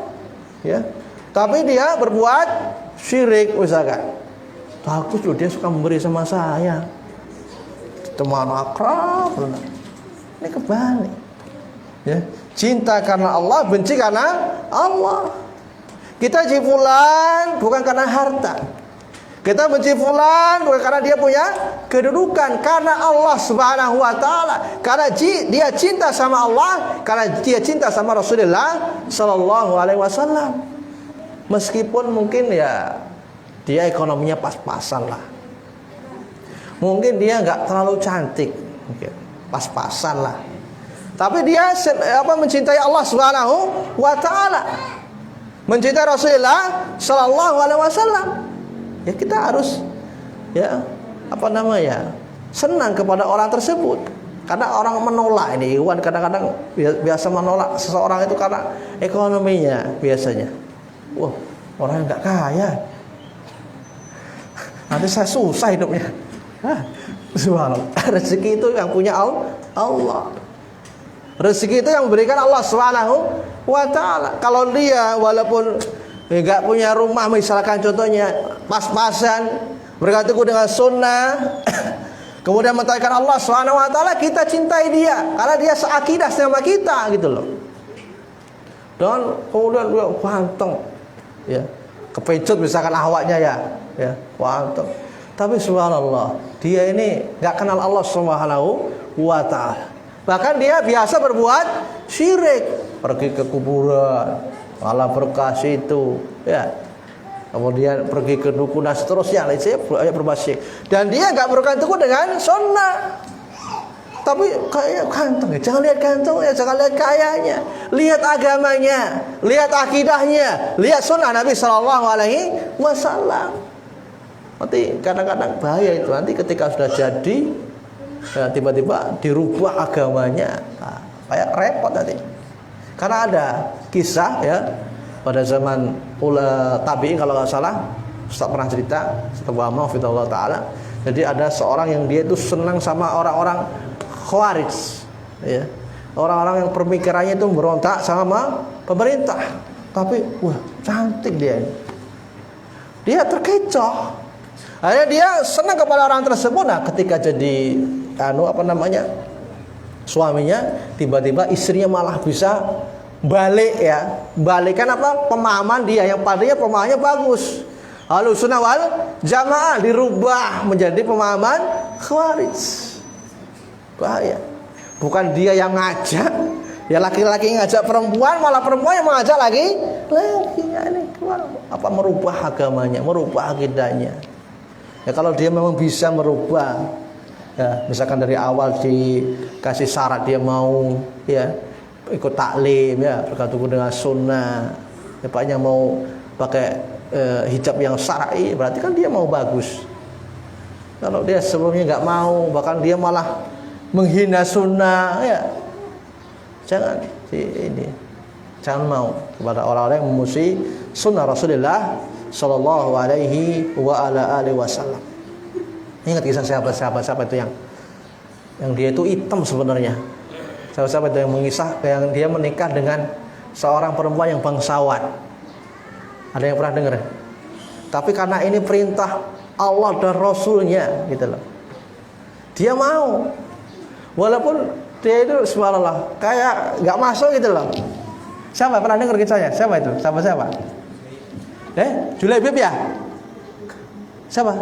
ya, tapi dia berbuat syirik, misalkan, bagus loh, dia suka memberi sama saya, teman akrab, ini kebalik, ya. Cinta karena Allah, benci karena Allah. Kita jifulan bukan karena harta. Kita benci fulan bukan karena dia punya kedudukan, karena Allah Subhanahu wa taala. Karena dia cinta sama Allah, karena dia cinta sama Rasulullah sallallahu alaihi wasallam. Meskipun mungkin ya dia ekonominya pas-pasan lah. Mungkin dia enggak terlalu cantik, mungkin pas-pasan lah. Tapi dia mencintai Allah Subhanahu wa taala. Mencintai Rasulullah sallallahu alaihi wasallam. Ya kita harus senang kepada orang tersebut. Karena orang menolak ini, Iwan kadang-kadang biasa menolak seseorang itu karena ekonominya biasanya. Wah, orang yang enggak kaya, nanti saya susah hidupnya. Subhanallah. Rezeki itu yang punya Allah. Rezeki itu yang memberikan Allah Subhanahu wa taala. Kalau dia walaupun enggak punya rumah, misalkan contohnya pas-pasan, bergantung dengan sunnah, kemudian mentaati Allah Subhanahu wa taala, kita cintai dia karena dia seakidah sama kita gitu loh. Dan kemudian dia ganteng, ya, kepencut misalkan ahwatnya ya ganteng. Tapi subhanallah, dia ini enggak kenal Allah Subhanahu wa taala. Bahkan dia biasa berbuat syirik, pergi ke kuburan, malah berkah itu, ya. Kemudian pergi ke dukun dan seterusnya, berbuat syirik. Dan dia enggak bergantung dengan sunnah. Tapi kayak ganteng, jangan lihat gantengnya, jangan lihat kayanya, lihat agamanya, lihat akidahnya, lihat sunnah Nabi sallallahu alaihi wasallam. Nanti kadang-kadang bahaya itu, nanti ketika sudah jadi ya, tiba-tiba dirubah agamanya, kayak repot nanti. Karena ada kisah ya pada zaman tabi'in kalau nggak salah, Ustaz pernah cerita, Ustaz Muhammad Fidullah Ta'ala. Jadi ada seorang yang dia itu senang sama orang-orang Khawarij, ya, orang-orang yang pemikirannya itu berontak sama pemerintah. Tapi wah cantik dia terkecoh. Akhirnya dia senang kepada orang tersebut. Nah ketika jadi suaminya, tiba-tiba istrinya malah bisa balikan pemahaman dia yang padanya pemahamannya bagus, Ahlus Sunnah wal Jamaah, dirubah menjadi pemahaman Khawarij. Bahaya. Bukan dia yang ngajak, ya laki-laki ngajak perempuan, malah perempuan yang mengajak lagi ini merubah agamanya, merubah akidahnya. Ya kalau dia memang bisa merubah, ya misalkan dari awal dikasih syarat dia mau ya ikut taklim, ya bergantung dengan sunnah, ya paknya mau pakai hijab yang syar'i, berarti kan dia mau bagus. Kalau dia sebelumnya nggak mau, bahkan dia malah menghina sunnah, ya jangan mau kepada orang-orang yang memusuhi sunnah Rasulullah sallallahu alaihi wa ala alihi wasallam. Ingat kisah siapa itu yang dia itu hitam sebenarnya. Siapa itu yang mengisah yang dia menikah dengan seorang perempuan yang bangsawan. Ada yang pernah dengar? Tapi karena ini perintah Allah dan Rasulnya gitu loh, dia mau. Walaupun dia itu subhanallah kayak nggak masuk gitu loh. Siapa pernah dengar kisahnya? Siapa itu? Siapa? Julaibib ya? Siapa?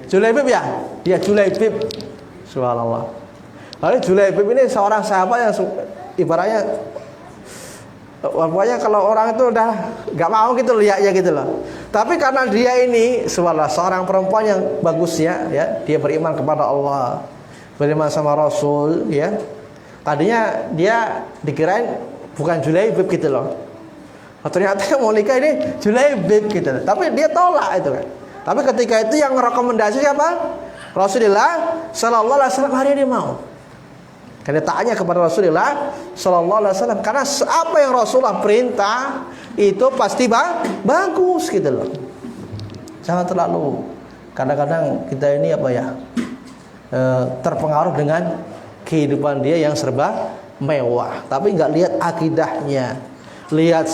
Julaibib ya? Dia Julaibib. Subhanallah. Lalu Julaibib ini seorang sahabat yang ibaratnya pokoknya kalau orang itu udah nggak mau gitu lihatnya gitu loh. Tapi karena dia ini subhanallah seorang perempuan yang bagusnya, ya, dia beriman kepada Allah, beriman sama Rasul, ya. Tadinya dia dikirain bukan Julaibib gitu loh. Ternyata yang mau nikah ini Julaibib gitu. Tapi dia tolak itu kan. Tapi ketika itu yang rekomendasi siapa? Rasulullah sallallahu alaihi wasallam, hari dia mau. Karena taatnya kepada Rasulullah sallallahu alaihi wasallam, karena apa yang Rasulullah perintah itu pasti bagus gitu loh. Jangan terlalu kadang-kadang kita ini terpengaruh dengan kehidupan dia yang serba mewah, tapi nggak lihat akidahnya, lihat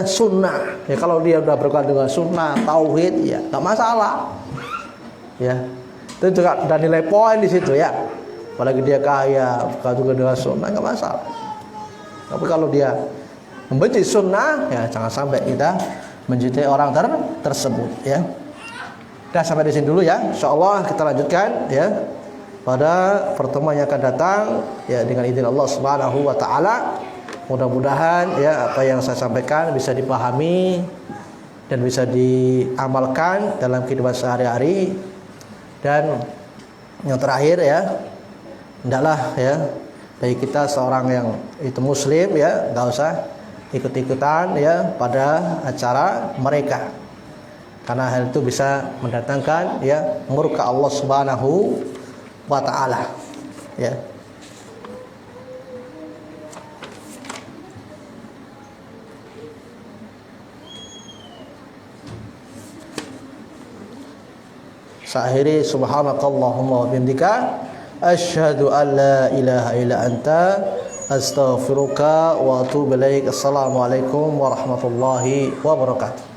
sunnah. Ya kalau dia udah berkaitan dengan sunnah, tauhid, ya nggak masalah. Ya itu juga ada nilai poin di situ ya. Apalagi dia kaya, berkaitan dengan sunnah, nggak masalah. Tapi kalau dia membenci sunnah, ya jangan sampai kita mencintai orang tersebut ya. Dah sampai di sini dulu ya. Insyaallah kita lanjutkan ya pada pertemuan yang akan datang ya dengan izin Allah Subhanahu wa taala. Mudah-mudahan ya apa yang saya sampaikan bisa dipahami dan bisa diamalkan dalam kehidupan sehari-hari. Dan yang terakhir ya, hendaklah ya bagi kita seorang yang itu muslim ya, enggak usah ikut-ikutan ya pada acara mereka. Karena hal itu bisa mendatangkan ya murka Allah Subhanahu wa taala. Ya. Sa'akhiri subhanakallahumma wa bihamdika asyhadu an la ilaha illa anta astaghfiruka wa atubu ilaik. Assalamualaikum warahmatullahi wabarakatuh.